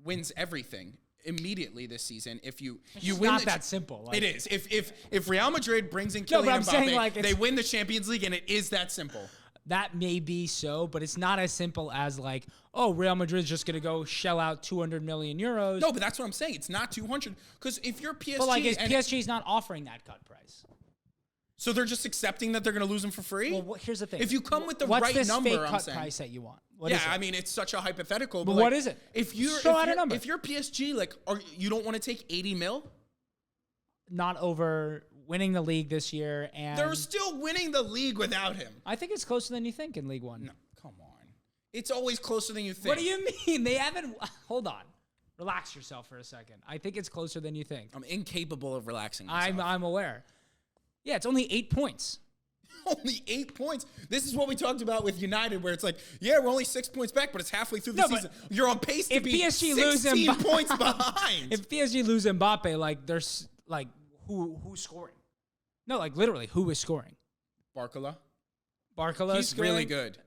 wins everything immediately this season. If you it's win, not that simple. Like, it is. If Real Madrid brings in Kylian Mbappe, like they win the Champions League, and it is that simple. That may be so, but it's not as simple as like, oh, Real Madrid's just gonna go shell out 200 million euros. No, but that's what I'm saying. It's not 200 because if you're PSG, but like, PSG's not offering that cut price. So they're just accepting that they're going to lose him for free? Well, here's the thing. If you come with the What's right this number, fake I'm cut saying. price that you want? I mean, it's such a hypothetical. But like, what is it? If you're PSG, like, you don't want to take 80 mil? Not over winning the league this year, and they're still winning the league without him. I think it's closer than you think in League One. No, come on. It's always closer than you think. What do you mean? They haven't. Hold on. Relax yourself for a second. I think it's closer than you think. I'm incapable of relaxing myself. I'm aware. Yeah, it's only 8 points. Only 8 points. This is what we talked about with United, where it's like, yeah, we're only 6 points back, but it's halfway through the season. You're on pace to be PSG 16 points behind. If PSG lose Mbappe, like, there's like who's scoring? No, like literally, who is scoring? Barcola. He's scoring? Really good.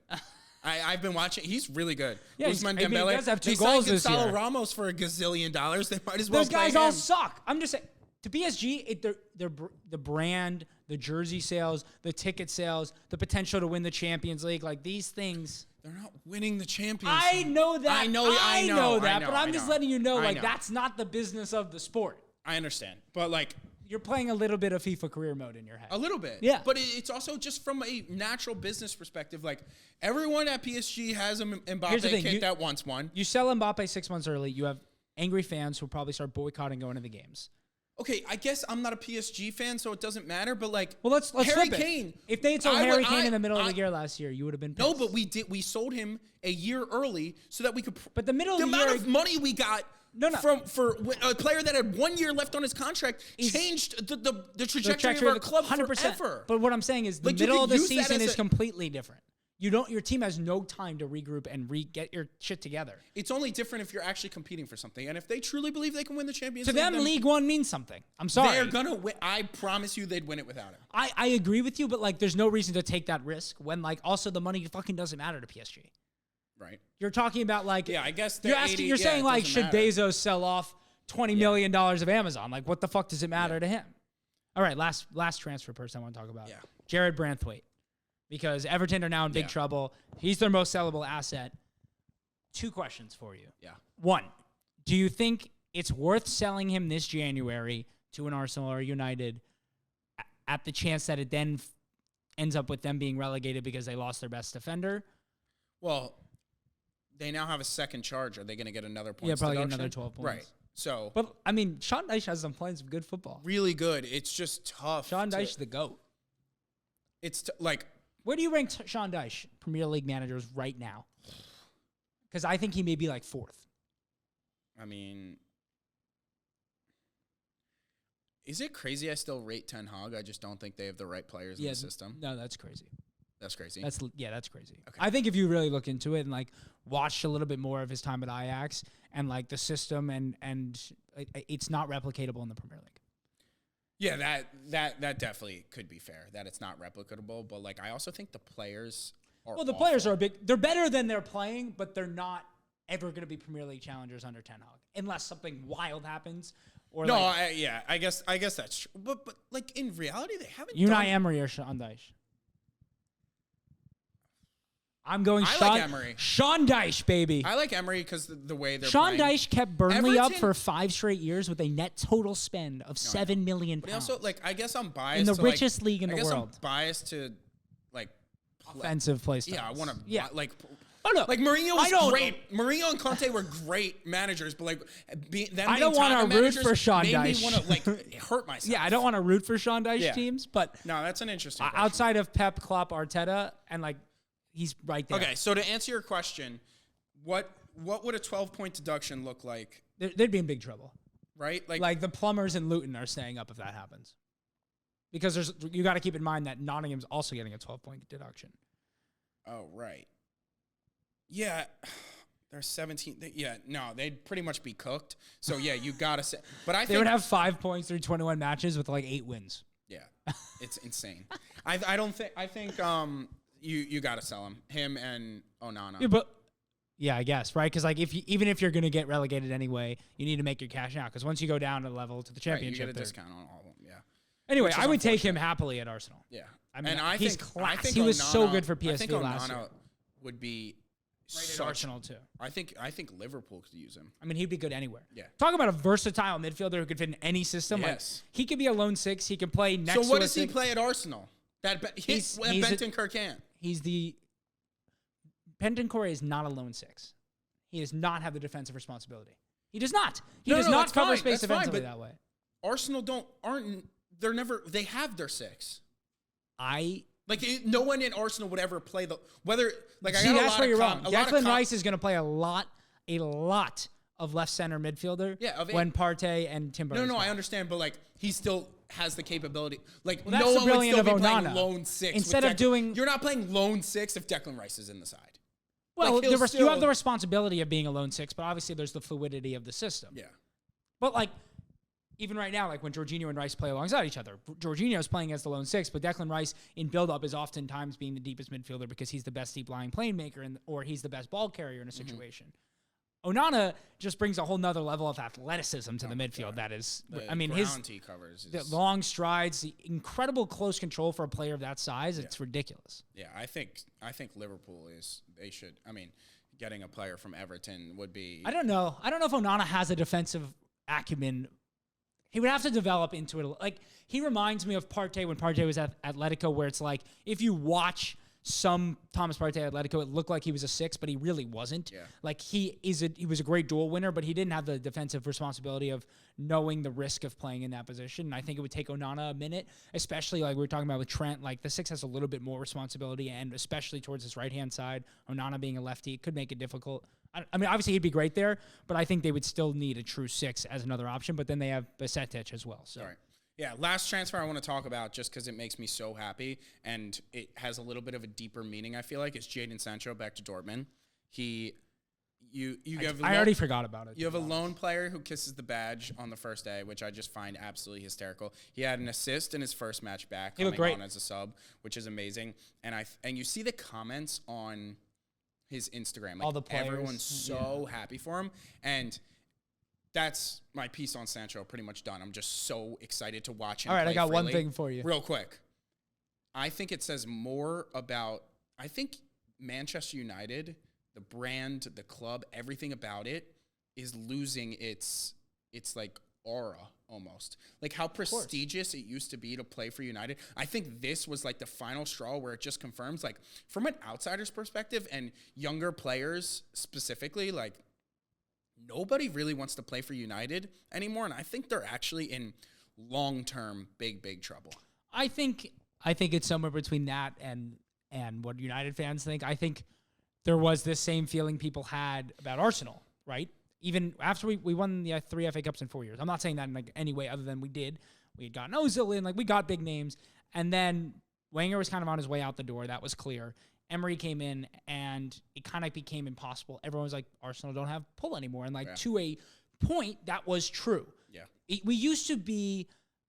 I've been watching. He's really good. Yeah, Ousmane he Dembele. does have 2 goals this year. Gonzalo Ramos for $1 gazillion. They might as well. Those guys all suck. I'm just saying. To PSG, the brand, the jersey sales, the ticket sales, the potential to win the Champions League, like these things. They're not winning the championship. I know that. I know that. But I'm just letting you know, like, that's not the business of the sport. I understand. But, like, you're playing a little bit of FIFA career mode in your head. A little bit. Yeah. But it's also just from a natural business perspective. Like, everyone at PSG has a Mbappe kit that wants one. You sell Mbappe 6 months early. You have angry fans who will probably start boycotting going to the games. Okay, I guess I'm not a PSG fan, so it doesn't matter. But, like, well, let's Harry flip Kane. It. If they had sold Harry Kane in the middle of the year last year, you would have been pissed. No, but we sold him a year early so that we could. But the middle of the amount year, of money we got. For a player that had 1 year left on his contract changed the trajectory of our club 100%. Forever. But what I'm saying is the middle of the season is completely different. Your team has no time to regroup and get your shit together. It's only different if you're actually competing for something. And if they truly believe they can win the Champions League, to them, League One means something. I'm sorry. They're going to win. I promise you they'd win it without him. I agree with you, but, like, there's no reason to take that risk when, like, also the money fucking doesn't matter to PSG. Right. You're talking about, like, I guess you're saying, like, should Bezos sell off $20 million of Amazon? Like, what the fuck does it matter to him? All right, last transfer person I want to talk about. Yeah. Jared Branthwaite. Because Everton are now in big trouble. He's their most sellable asset. 2 questions for you. Yeah. 1, do you think it's worth selling him this January to an Arsenal or United at the chance that it then ends up with them being relegated because they lost their best defender? Well, they now have a second charge. Are they going to get another point? Yeah, probably get another 12 points. Right. So, but I mean, Sean Dyche has them playing some good football. Really good. It's just tough. Sean Dyche, the GOAT. It's like, where do you rank Sean Dyche, Premier League managers, right now? Because I think he may be like 4th. I mean, is it crazy I still rate Ten Hag? I just don't think they have the right players in the system. No, that's crazy. That's crazy. That's crazy. Okay. I think if you really look into it and, like, watched a little bit more of his time at Ajax and, like, the system and it's not replicatable in the Premier League. Yeah, that definitely could be fair, that it's not replicable. But, like, I also think the players are Well, the players are they're better than they're playing, but they're not ever going to be Premier League challengers under Ten Hag unless something wild happens. Or no, I guess that's true. But like, in reality, they haven't. Unai Emery or Sean Dyche. I'm going like Emery. Sean Dyche, baby. I like Emery because the way they're Sean playing. Dyche kept Burnley up for 5 straight years with a net total spend of £7 million. But also, like, I guess I'm biased in the to, richest like, league in the world. I'm biased to, like, offensive play styles. Yeah, I want to. Yeah. Like. Oh, no. Like, Mourinho was great. Mourinho and Conte were great managers, but, like, I don't want to root for Sean Dyche. Made me want to, like, hurt myself. Yeah, I don't want to root for Sean Dyche teams, but no, that's an interesting question. Outside of Pep, Klopp, Arteta, and, like, he's right there. Okay, so to answer your question, what would a 12-point deduction look like? They'd be in big trouble, right? Like the Plumbers and Luton are staying up if that happens, because you got to keep in mind that Nottingham's also getting a 12-point deduction. Oh, right. Yeah, they're 17. They'd pretty much be cooked. So yeah, you gotta say. But I think they would have 5 points through 21 matches with like 8 wins. Yeah, it's insane. I think you gotta sell him and Onana. Yeah, but I guess right because like even if you're gonna get relegated anyway, you need to make your cash out because once you go down a level to the championship, you get a discount on all of them. Yeah. Anyway, I would take him happily at Arsenal. Yeah, I mean, and he's class. He was so good for PSV last year. Would be rated Arsenal too. I think Liverpool could use him. I mean, he'd be good anywher. Yeah. Talk about a versatile midfielder who could fit in any system. Yes. Like, he could be a lone 6. He can play next to So what does he play at Arsenal? He's Bentancur can't. Bentancur is not a lone 6. He does not have the defensive responsibility. He does not. He does not cover space defensively that way. Arsenal they have their 6. No one in Arsenal would ever play that's where you're wrong. Declan Rice is going to play a lot of left center midfielder. Yeah, when Partey and Timber. No, I understand, but like he still has the capability. Like that's no the one would brilliant still of be playing Onana. lone 6. Instead of doing, you're not playing lone 6 if Declan Rice is in the side. Well, you have the responsibility of being a lone 6, but obviously there's the fluidity of the system. Yeah, but like. Even right now, like when Jorginho and Rice play alongside each other, Jorginho's playing as the lone 6, but Declan Rice in build-up is oftentimes being the deepest midfielder because he's the best deep-lying playmaker or he's the best ball carrier in a situation. Onana just brings a whole nother level of athleticism to the midfield. That is, I mean, his he covers the long strides, the incredible close control for a player of that size. It's ridiculous. Yeah, I think Liverpool getting a player from Everton would be. I don't know if Onana has a defensive acumen. He would have to develop into it. Like, he reminds me of Partey when Partey was at Atletico, where it's like, if you watch some Thomas Partey at Atletico, it looked like he was a 6, but he really wasn't. Yeah. Like, he was a great duel winner, but he didn't have the defensive responsibility of knowing the risk of playing in that position. And I think it would take Onana a minute, especially like we were talking about with Trent. Like, the 6 has a little bit more responsibility, and especially towards his right-hand side, Onana being a lefty, it could make it difficult. I mean, obviously he'd be great there, but I think they would still need a true 6 as another option. But then they have Besetic as well. So. All right. Yeah, last transfer I want to talk about, just because it makes me so happy, and it has a little bit of a deeper meaning, I feel like, is Jadon Sancho back to Dortmund. I already forgot about it. You have a lone player who kisses the badge on the first day, which I just find absolutely hysterical. He had an assist in his first match back, coming on as a sub, which is amazing. And you see the comments on his Instagram. Like, all the players. Everyone's so happy for him. And that's my piece on Sancho pretty much done. I'm just so excited to watch him. All right, I got freely. one thing for you. Real quick. I think it says more about, I think Manchester United, the brand, the club, everything about it is losing its like aura almost. Like how prestigious it used to be to play for United. I think this was like the final straw where it just confirms, like, from an outsider's perspective and younger players specifically, like, nobody really wants to play for United anymore, and I think they're actually in long-term big trouble. I think it's somewhere between that and what United fans think. I think there was this same feeling people had about Arsenal, right? Even after we won the 3 FA Cups in 4 years. I'm not saying that in like any way other than we did. We had gotten Ozil in, like, we got big names, and then Wenger was kind of on his way out the door. That was clear. Emery came in, and it kind of became impossible. Everyone was like, Arsenal don't have pull anymore. And, like, to a point, that was true. Yeah. We used to be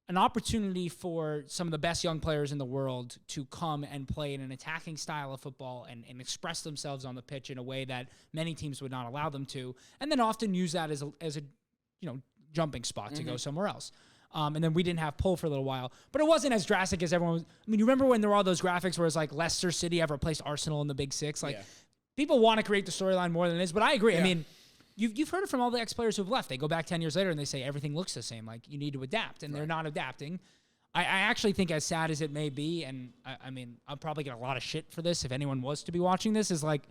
an opportunity for some of the best young players in the world to come and play in an attacking style of football and express themselves on the pitch in a way that many teams would not allow them to, and then often use that as a jumping spot to go somewhere else. And then we didn't have pull for a little while. But it wasn't as drastic as everyone was. I mean, you remember when there were all those graphics where it's like Leicester City have replaced Arsenal in the Big Six? Like, people want to create the storyline more than it is. But I agree. Yeah. I mean, you've heard it from all the ex-players who've left. They go back 10 years later and they say everything looks the same. Like, you need to adapt. And they're not adapting. I actually think, as sad as it may be, and I mean, I'll probably get a lot of shit for this if anyone was to be watching this, is like,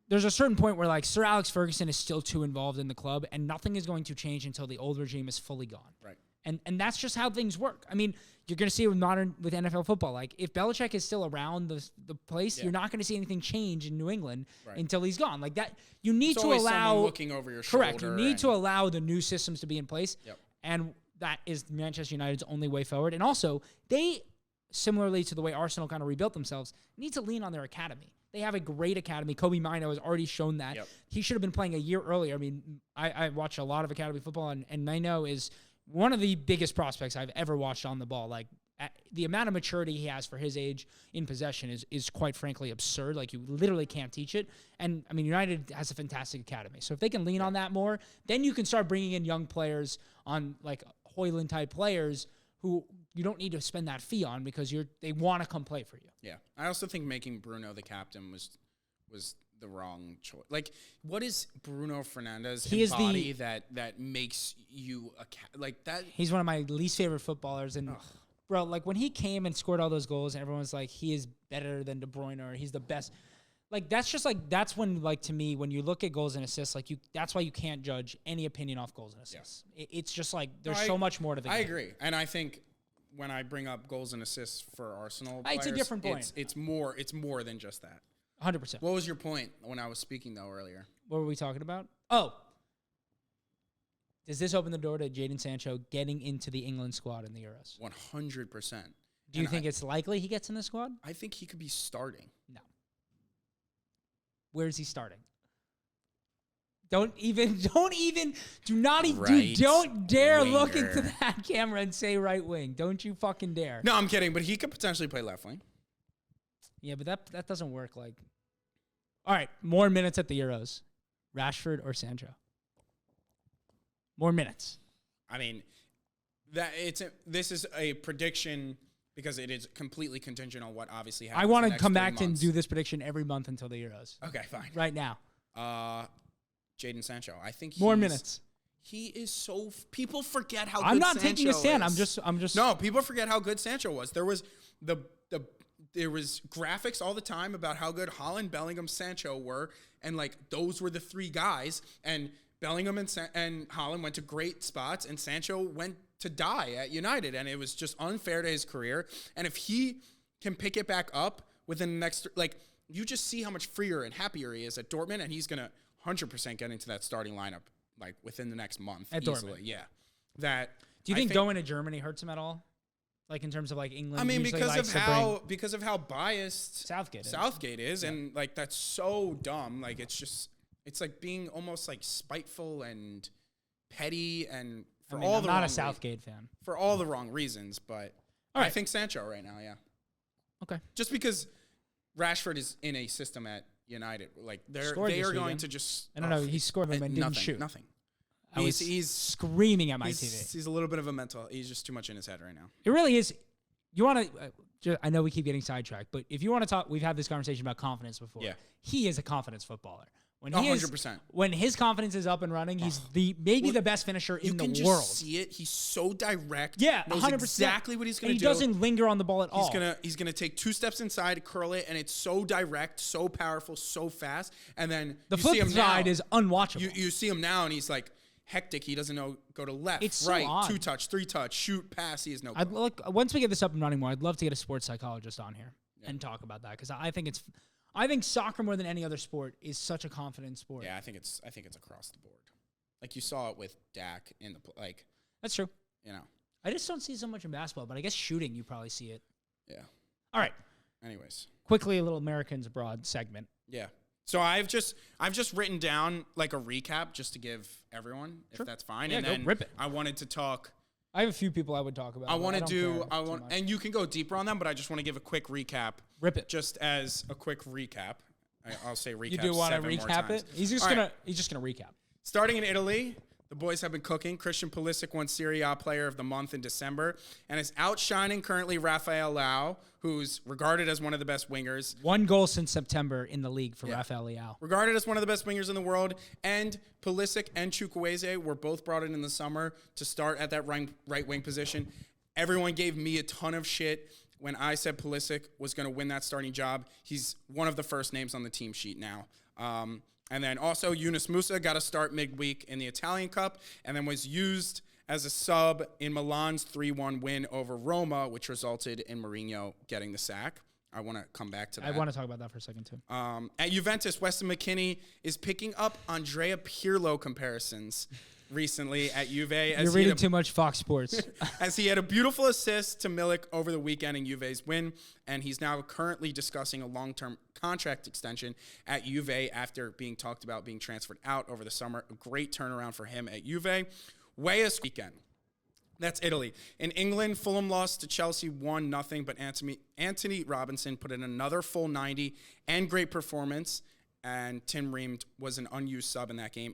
there's a certain point where, like, Sir Alex Ferguson is still too involved in the club, and nothing is going to change until the old regime is fully gone. Right. And that's just how things work. I mean, you're going to see it with NFL football. Like, if Belichick is still around the place, you're not going to see anything change in New England until he's gone. Like that, you need to allow looking over your correct. shoulder. You need to allow the new systems to be in place, Yep. and that is Manchester United's only way forward. And also, they, similarly to the way Arsenal kind of rebuilt themselves, need to lean on their academy. They have a great academy. Kobe Mino has already shown that. Yep. He should have been playing a year earlier. I mean, I watch a lot of academy football, and Mino is one of the biggest prospects I've ever watched on the ball. Like, the amount of maturity he has for his age in possession is quite frankly absurd. Like, you literally can't teach it. And, I mean, United has a fantastic academy. So if they can lean on that more, then you can start bringing in young players on, like, Hoyland-type players who you don't need to spend that fee on because they want to come play for you. Yeah. I also think making Bruno the captain was the wrong choice. Like, what is Bruno Fernandes embody that makes you like that? He's one of my least favorite footballers. And, bro, like, when he came and scored all those goals, and everyone's like, he is better than De Bruyne, or he's the best. Like, that's just, like, that's when, like, to me, when you look at goals and assists, like, that's why you can't judge any opinion off goals and assists. Yeah. It's just, like, there's so much more to the game. I agree. And I think when I bring up goals and assists for Arsenal players, it's a different point. It's more than just that. 100%. What was your point when I was speaking, though, earlier? What were we talking about? Oh. Does this open the door to Jadon Sancho getting into the England squad in the Euros? 100%. Do you think it's likely he gets in the squad? I think he could be starting. No. Where is he starting? Don't dare look into that camera and say right wing. Don't you fucking dare. No, I'm kidding, but he could potentially play left wing. Yeah, but that doesn't work. Like, all right, more minutes at the Euros. Rashford or Sancho? More minutes. I mean, this is a prediction because it is completely contingent on what obviously happens. I want the to next come 3 back and months. do this prediction every month until the Euros. Okay, fine. Right now. Jaden Sancho. I think More minutes. He is so. People forget how. I'm good not Sancho taking a stand. is. I'm just. No, people forget how good Sancho was. There was there was graphics all the time about how good Haaland, Bellingham, Sancho were, and like those were the 3 guys. And Bellingham and Haaland went to great spots, and Sancho went to die at United, and it was just unfair to his career. And if he can pick it back up within the next, like, you just see how much freer and happier he is at Dortmund, and he's gonna 100% get into that starting lineup like within the next month At easily. Dortmund. Yeah. That. Do you think going to Germany hurts him at all? Like in terms of like England? I mean, usually because likes of how biased Southgate is, Yeah. and like that's so dumb. Like it's like being almost like spiteful and petty, and for all I'm the not wrong a Southgate fan. for all the wrong reasons. But All right. I think Sancho right now, yeah. Okay. Just because Rashford is in a system at United, like they Scored are this going weekend. to just. I don't know. He scored them and didn't nothing, shoot. Nothing. I was He's screaming at my TV. He's a little bit of a mental. He's just too much in his head right now. It really is. You want to? I know we keep getting sidetracked, but if you want to talk, we've had this conversation about confidence before. Yeah. He is a confidence footballer. When he 100%. When his confidence is up and running, he's the best finisher in the You can world. just see it. He's so direct. Yeah, knows 100%. exactly what he's going And to he do. doesn't linger on the ball at all. He's gonna take 2 steps inside, curl it, and it's so direct, so powerful, so fast. And then The you see flip him side now, is unwatchable. You see him now, and he's like hectic. He doesn't know go to left, It's so right, odd. 2 touch, 3 touch, shoot, pass. He has no. I'd look once we get this up and running more. I'd love to get a sports psychologist on here and talk about that because I think soccer more than any other sport is such a confident sport. Yeah, I think it's across the board. Like you saw it with Dak in the like. That's true. You know. I just don't see so much in basketball, but I guess shooting you probably see it. Yeah. All right. Anyways. Quickly, a little Americans Abroad segment. Yeah. So I've just written down like a recap just to give everyone, if that's fine. Yeah, and go then rip it. I wanted to talk. I have a few people I would talk about. I want to don't do. care I too want, much. and you can go deeper on them, but I just want to give a quick recap. Rip it. Just as a quick recap. I'll say recap. You do want to 7 more recap times. it? He's just All gonna right. he's just gonna recap. Starting in Italy, the boys have been cooking. Christian Pulisic won Serie A Player of the Month in December and is outshining currently Rafael Leao, who's regarded as one of the best wingers. 1 goal since September in the league for Rafael Leao. Regarded as one of the best wingers in the world, and Pulisic and Chukwueze were both brought in the summer to start at that right wing position. Everyone gave me a ton of shit when I said Pulisic was going to win that starting job. He's one of the first names on the team sheet now. And then also Yunus Musa got a start midweek in the Italian Cup and then was used as a sub in Milan's 3-1 win over Roma, which resulted in Mourinho getting the sack. I want to come back to that. I want to talk about that for a second too. At Juventus, Weston McKennie is picking up Andrea Pirlo comparisons recently at Juve. You're reading too much Fox Sports. As he had a beautiful assist to Milik over the weekend in Juve's win, and he's now currently discussing a long-term contract extension at Juve after being talked about being transferred out over the summer. A great turnaround for him at Juve. Weah's weekend. That's Italy. In England, Fulham lost to Chelsea 1-0, but Anthony Robinson put in another full 90 and great performance, and Tim Ream was an unused sub in that game.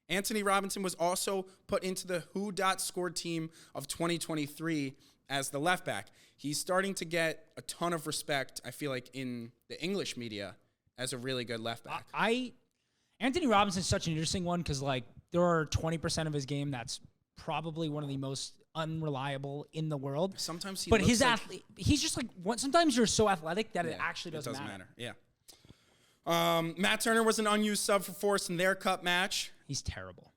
Anthony Robinson was also put into the Who Scored team of 2023 as the left back. He's starting to get a ton of respect, I feel like, in the English media as a really good left back. Anthony Robinson's such an interesting one because like there are 20% of his game that's probably one of the most unreliable in the world. Sometimes he but looks his like he's just like sometimes you're so athletic that it actually doesn't matter. Yeah. Matt Turner was an unused sub for Forest in their cup match. He's terrible.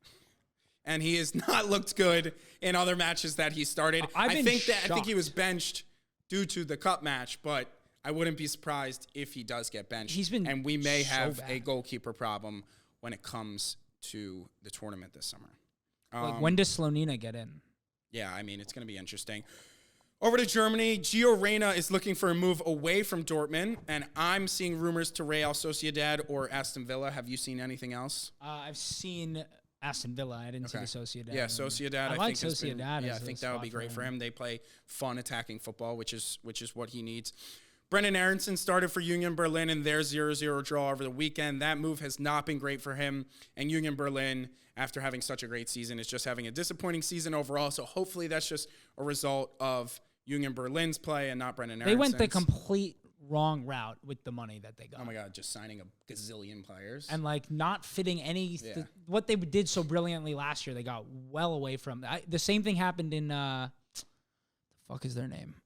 And he has not looked good in other matches that he started. I think he was benched due to the cup match, but I wouldn't be surprised if he does get benched. And we may have a goalkeeper problem when it comes to the tournament this summer. Like when does Slonina get in? Yeah, I mean, it's going to be interesting. Over to Germany, Gio Reyna is looking for a move away from Dortmund, and I'm seeing rumors to Real Sociedad or Aston Villa. Have you seen anything else? I've seen Aston Villa. I didn't see the Sociedad. Yeah, Sociedad. I like Sociedad. I think that would be great for him. They play fun attacking football, which is what he needs. Brendan Aronson started for Union Berlin in their 0-0 draw over the weekend. That move has not been great for him. And Union Berlin, after having such a great season, is just having a disappointing season overall. So hopefully that's just a result of Union Berlin's play and not Brendan Aronson's. They went the complete wrong route with the money that they got. Oh my God, just signing a gazillion players. And like not fitting any, what they did so brilliantly last year, they got well away from. The same thing happened in, the fuck is their name?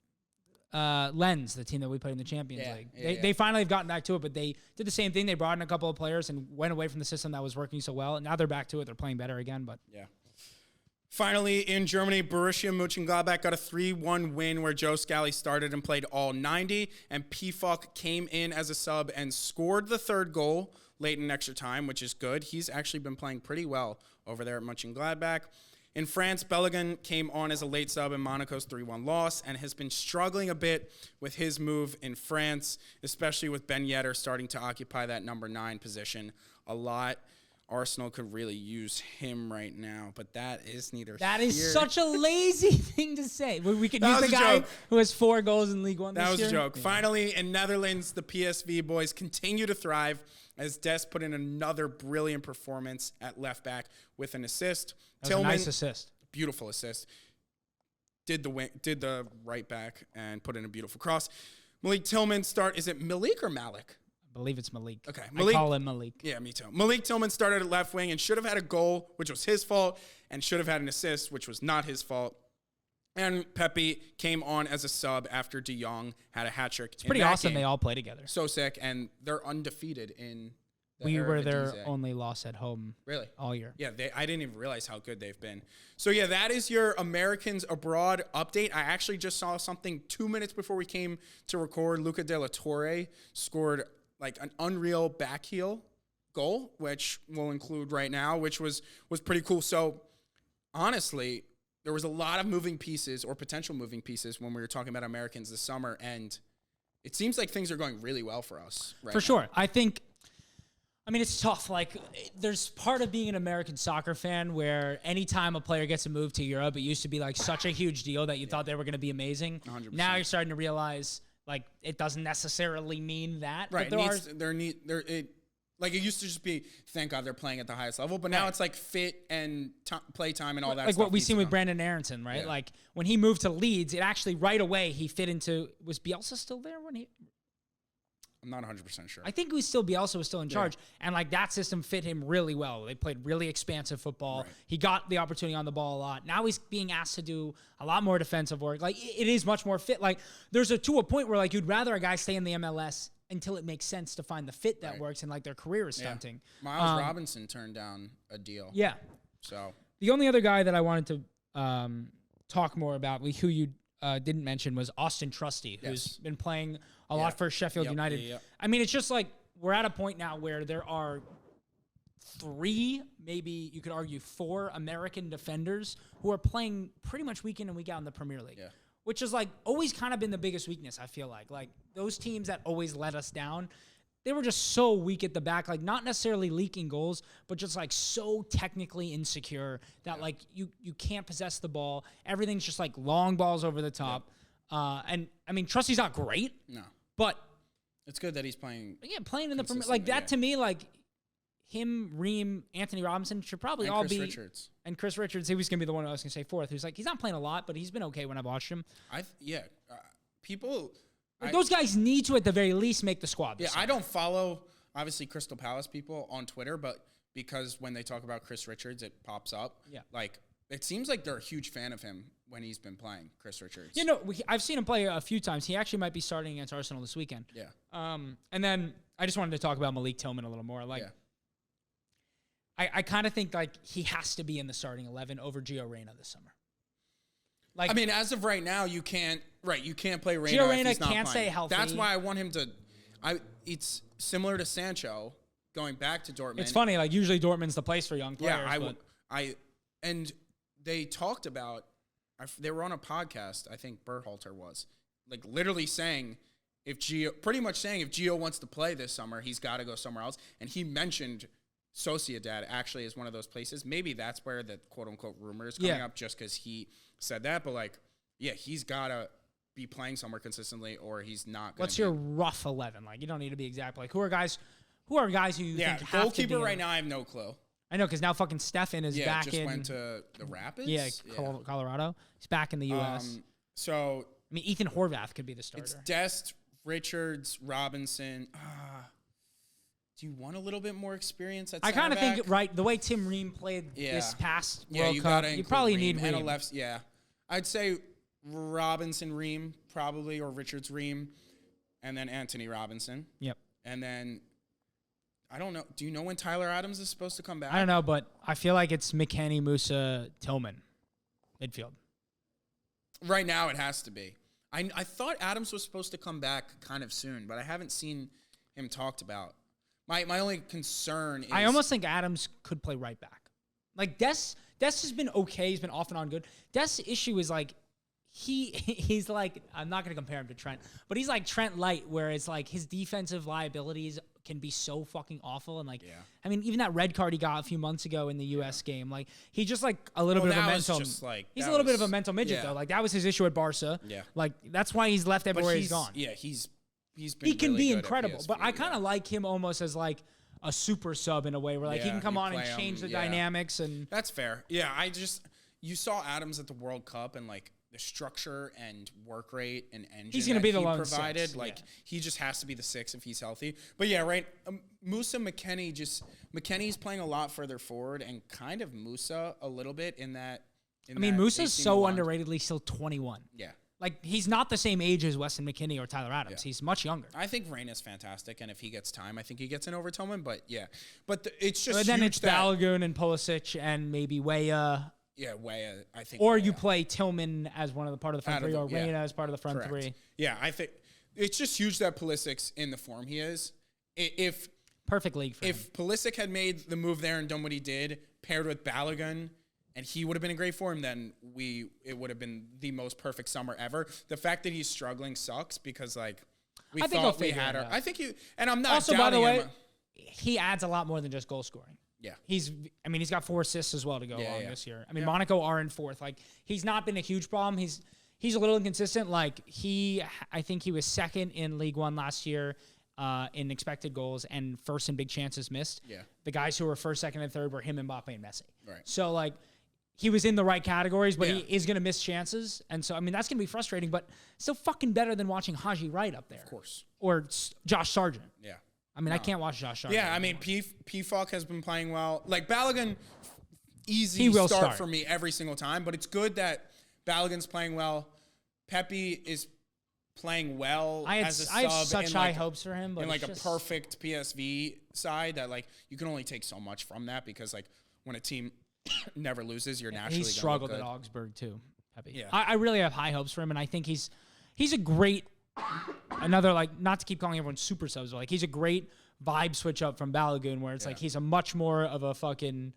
Lens, the team that we played in the Champions League. They finally have gotten back to it, but they did the same thing. They brought in a couple of players and went away from the system that was working so well. And now they're back to it. They're playing better again, but yeah. Finally, in Germany, Borussia Mönchengladbach got a 3-1 win where Joe Scally started and played all 90, and Pefok came in as a sub and scored the third goal late in extra time, which is good. He's actually been playing pretty well over there at Mönchengladbach. In France, Bellingham came on as a late sub in Monaco's 3-1 loss and has been struggling a bit with his move in France, especially with Ben Yedder starting to occupy that number 9 position a lot. Arsenal could really use him right now, but that is neither. That is such a lazy thing to say. We could use the guy who has 4 goals in League One this year. That was a joke. Yeah. Finally, in Netherlands, the PSV boys continue to thrive as Des put in another brilliant performance at left back with an assist. That was a nice assist. Beautiful assist. Did the right back and put in a beautiful cross. Malik Tillman is it Malik or Malik? I believe it's Malik. Okay. I call him Malik. Yeah, me too. Malik Tillman started at left wing and should have had a goal, which was his fault, and should have had an assist, which was not his fault. And Pepe came on as a sub after De Jong had a hat trick. It's pretty awesome they all play together. So sick, and they're undefeated in the We were their only loss at home all year. Yeah, I didn't even realize how good they've been. So, yeah, that is your Americans Abroad update. I actually just saw something 2 minutes before we came to record. Luca De La Torre scored like an unreal back heel goal, which we'll include right now, which was pretty cool. So, honestly, there was a lot of moving pieces or potential moving pieces when we were talking about Americans this summer, and it seems like things are going really well for us right now. For sure. I mean, it's tough. Like, there's part of being an American soccer fan where anytime a player gets a move to Europe, it used to be like such a huge deal that you thought they were going to be amazing. 100%. Now you're starting to realize like it doesn't necessarily mean that. Right. But it used to just be, thank God they're playing at the highest level, but now it's like fit and play time and all that like stuff. What we've seen with Brandon Aronson, right? Yeah. Like when he moved to Leeds, it actually right away he fit into. Was Bielsa still there when he? I'm not 100% sure. I think Bielsa was still in charge, and like that system fit him really well. They played really expansive football. Right. He got the opportunity on the ball a lot. Now he's being asked to do a lot more defensive work. Like it is much more fit. Like there's to a point where like you'd rather a guy stay in the MLS until it makes sense to find the fit that works, and like their career is stunting. Miles Robinson turned down a deal. Yeah. So the only other guy that I wanted to talk more about, who you didn't mention, was Austin Trusty, who's been playing a lot for Sheffield United. Yep. I mean, it's just like we're at a point now where there are 3, maybe you could argue 4 American defenders who are playing pretty much week in and week out in the Premier League, which is like always kind of been the biggest weakness, I feel like. Like those teams that always let us down, they were just so weak at the back, like not necessarily leaking goals, but just like so technically insecure that like you can't possess the ball. Everything's just like long balls over the top. And I mean, Trusty's not great. No. But it's good that he's playing. Yeah, playing in the Premier, like that to me, like him, Ream, Anthony Robinson should probably all be. Richards. And Chris Richards, he was gonna be the one I was gonna say 4th. Who's like he's not playing a lot, but he's been okay when I've watched him. People. Those guys need to at the very least make the squad. Yeah, I don't follow obviously Crystal Palace people on Twitter, but because when they talk about Chris Richards, it pops up. Yeah, like it seems like they're a huge fan of him when he's been playing, Chris Richards. You know, I've seen him play a few times. He actually might be starting against Arsenal this weekend. Yeah. And then I just wanted to talk about Malik Tillman a little more. Like, I kind of think like he has to be in the starting 11 over Gio Reyna this summer. Like, I mean, as of right now, you can't play Reyna. Gio Reyna if he's not can't playing. stay healthy. That's why I want him to. It's similar to Sancho going back to Dortmund. It's funny, like usually Dortmund's the place for young players. Yeah, and they talked about. They were on a podcast, I think Berhalter was, like literally saying if Gio wants to play this summer, he's got to go somewhere else. And he mentioned Sociedad actually as one of those places. Maybe that's where the quote unquote rumor is coming up just because he said that. But like, yeah, he's got to be playing somewhere consistently, or he's not. What's your rough 11? Like, you don't need to be exact. Like, who are guys who you think have goalkeeper to be right now? I have no clue. I know because now fucking Stefan is back just in. went to the Rapids. Yeah, Colorado. He's back in the U.S. So I mean, Ethan Horvath could be the starter. it's Dest, Richards, Robinson. Do you want a little bit more experience at I kind of think back? the way Tim Ream played this past World you Cup, gotta you probably Ream need and Ream. a left. Yeah, I'd say Robinson, Ream probably, or Richards, Ream, and then Anthony Robinson. Yep. And then I don't know. Do you know when Tyler Adams is supposed to come back? I don't know, but I feel like it's McKennie, Musa, Tillman, midfield. Right now, it has to be. I thought Adams was supposed to come back kind of soon, but I haven't seen him talked about. My only concern is... I almost think Adams could play right back. Like, Des has been okay. He's been off and on good. Des' issue is, like, he's like... I'm not going to compare him to Trent, but he's like Trent Light, where it's like his defensive liabilities can be so fucking awful. And, like, I mean, even that red card he got a few months ago in the U.S. game, like, he just, like, a little bit of a mental... he's a little bit of a mental midget, though. Like, that was his issue at Barca. Yeah. Like, that's why he's left everywhere he's gone. Yeah, he's been he can really be good incredible, but I kind of like him almost as like a super sub in a way where like he can come on and change the dynamics. And that's fair. Yeah, you saw Adams at the World Cup and like the structure and work rate and engine he's going to be the lone provided. Six. Like he just has to be the 6 if he's healthy. But yeah, right. Musa McKennie's playing a lot further forward and kind of Musa a little bit in that. I mean, Musa's so underratedly still 21. Yeah. Like, he's not the same age as Weston McKennie or Tyler Adams. Yeah. He's much younger. I think Reyna's fantastic, and if he gets time, I think he gets in over Tillman, but yeah. But it's just then it's Balogun and Pulisic and maybe Weah. Yeah, Weah, I think. Or you play Tillman as one of the part of the front three, or Reyna as part of the front three. Yeah, I think it's just huge that Pulisic's in the form he is. If perfect league for him. If Pulisic had made the move there and done what he did, paired with Balogun, and he would have been in great form, then it would have been the most perfect summer ever. The fact that he's struggling sucks because like I thought we had her. I think and I'm not also by the way, him. He adds a lot more than just goal scoring. Yeah. He's got 4 assists as well to go along this year. I mean, Monaco are in 4th. Like he's not been a huge problem. He's a little inconsistent. Like I think he was 2nd in League One last year in expected goals and 1st in big chances missed. Yeah. The guys who were 1st, 2nd, and 3rd were him, Mbappe, and Messi. Right. So like he was in the right categories, but he is going to miss chances. And so, I mean, that's going to be frustrating, but still fucking better than watching Haji Wright up there. Of course. Or Josh Sargent. Yeah. I mean, I can't watch Josh Sargent. Yeah, I mean, P-Falk has been playing well. Like, Balogun, easy start for me every single time, but it's good that Balogun's playing well. Pepe is playing well as a sub. I have such high hopes for him. But in, like, a perfect PSV side that, like, you can only take so much from that because, like, when a team never loses, you're naturally He struggled at Augsburg, too, Pepe. Yeah. I really have high hopes for him, and I think he's a great... Another, like, not to keep calling everyone super subs, but like he's a great vibe switch up from Balogun, where it's like he's a much more of a fucking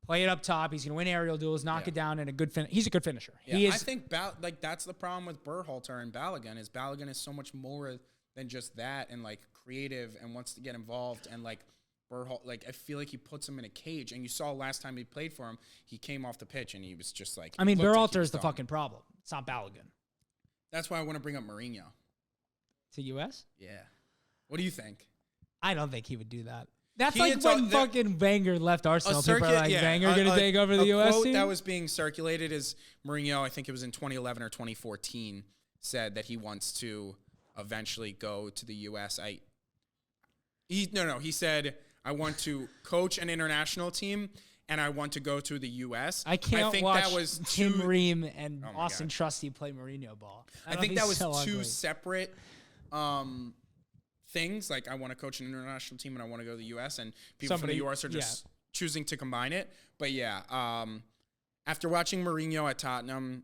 play it up top. He's gonna win aerial duels, knock it down, and he's a good finisher. Yeah, he is. I think like that's the problem with Berhalter and Balogun is so much more than just that, and like creative and wants to get involved, and like Berhalter, like I feel like he puts him in a cage. And you saw last time he played for him, he came off the pitch and he was just like. I mean, Berhalter is the fucking problem. It's not Balogun. That's why I want to bring up Mourinho. To U.S.? Yeah. What do you think? I don't think he would do that. That's like when fucking Wenger left Arsenal. People are like, Wenger going to take over the U.S. quote team? That was being circulated is Mourinho, I think it was in 2011 or 2014, said that he wants to eventually go to the U.S. He said, I want to coach an international team and I want to go to the U.S. I think watch that was Tim Ream and Austin Trusty play Mourinho ball. I think that was two separate things. Like, I want to coach an international team and I want to go to the U.S. And people from the U.S. are just choosing to combine it. But yeah, after watching Mourinho at Tottenham,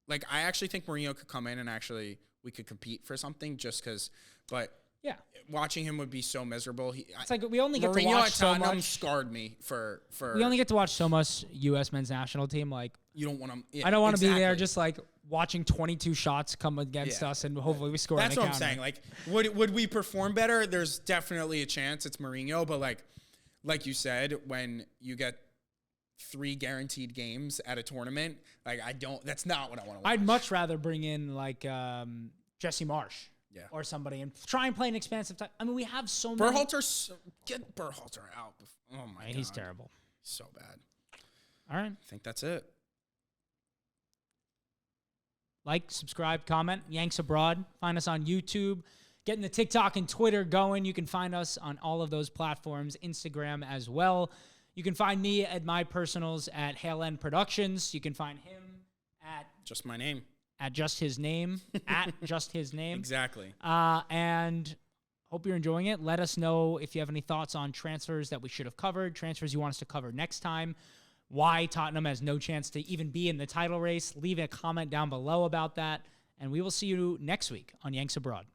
like, I actually think Mourinho could come in and actually we could compete for something just because. But yeah, watching him would be so miserable. It's like we only get Mourinho to watch at so Tottenham much. Scarred me for. We only get to watch so much U.S. men's national team. Like, you don't want to. Yeah, I don't want to be there just like watching 22 shots come against us and hopefully we score. That's what I'm saying. Like, would we perform better? There's definitely a chance. It's Mourinho, but like you said, when you get 3 guaranteed games at a tournament. Like, that's not what I want to watch. I'd much rather bring in like Jesse Marsh. Yeah. Or somebody and try and play an expansive time. I mean, we have so many. Get Berhalter out. Oh my God. He's terrible. So bad. All right. I think that's it. Like, subscribe, comment. Yanks Abroad. Find us on YouTube. Getting the TikTok and Twitter going. You can find us on all of those platforms. Instagram as well. You can find me at my personals at Hale End Productions. You can find him at Just my name. At just his name. At just his name. Exactly. And hope you're enjoying it. Let us know if you have any thoughts on transfers that we should have covered, transfers you want us to cover next time, why Tottenham has no chance to even be in the title race. Leave a comment down below about that, and we will see you next week on Yanks Abroad.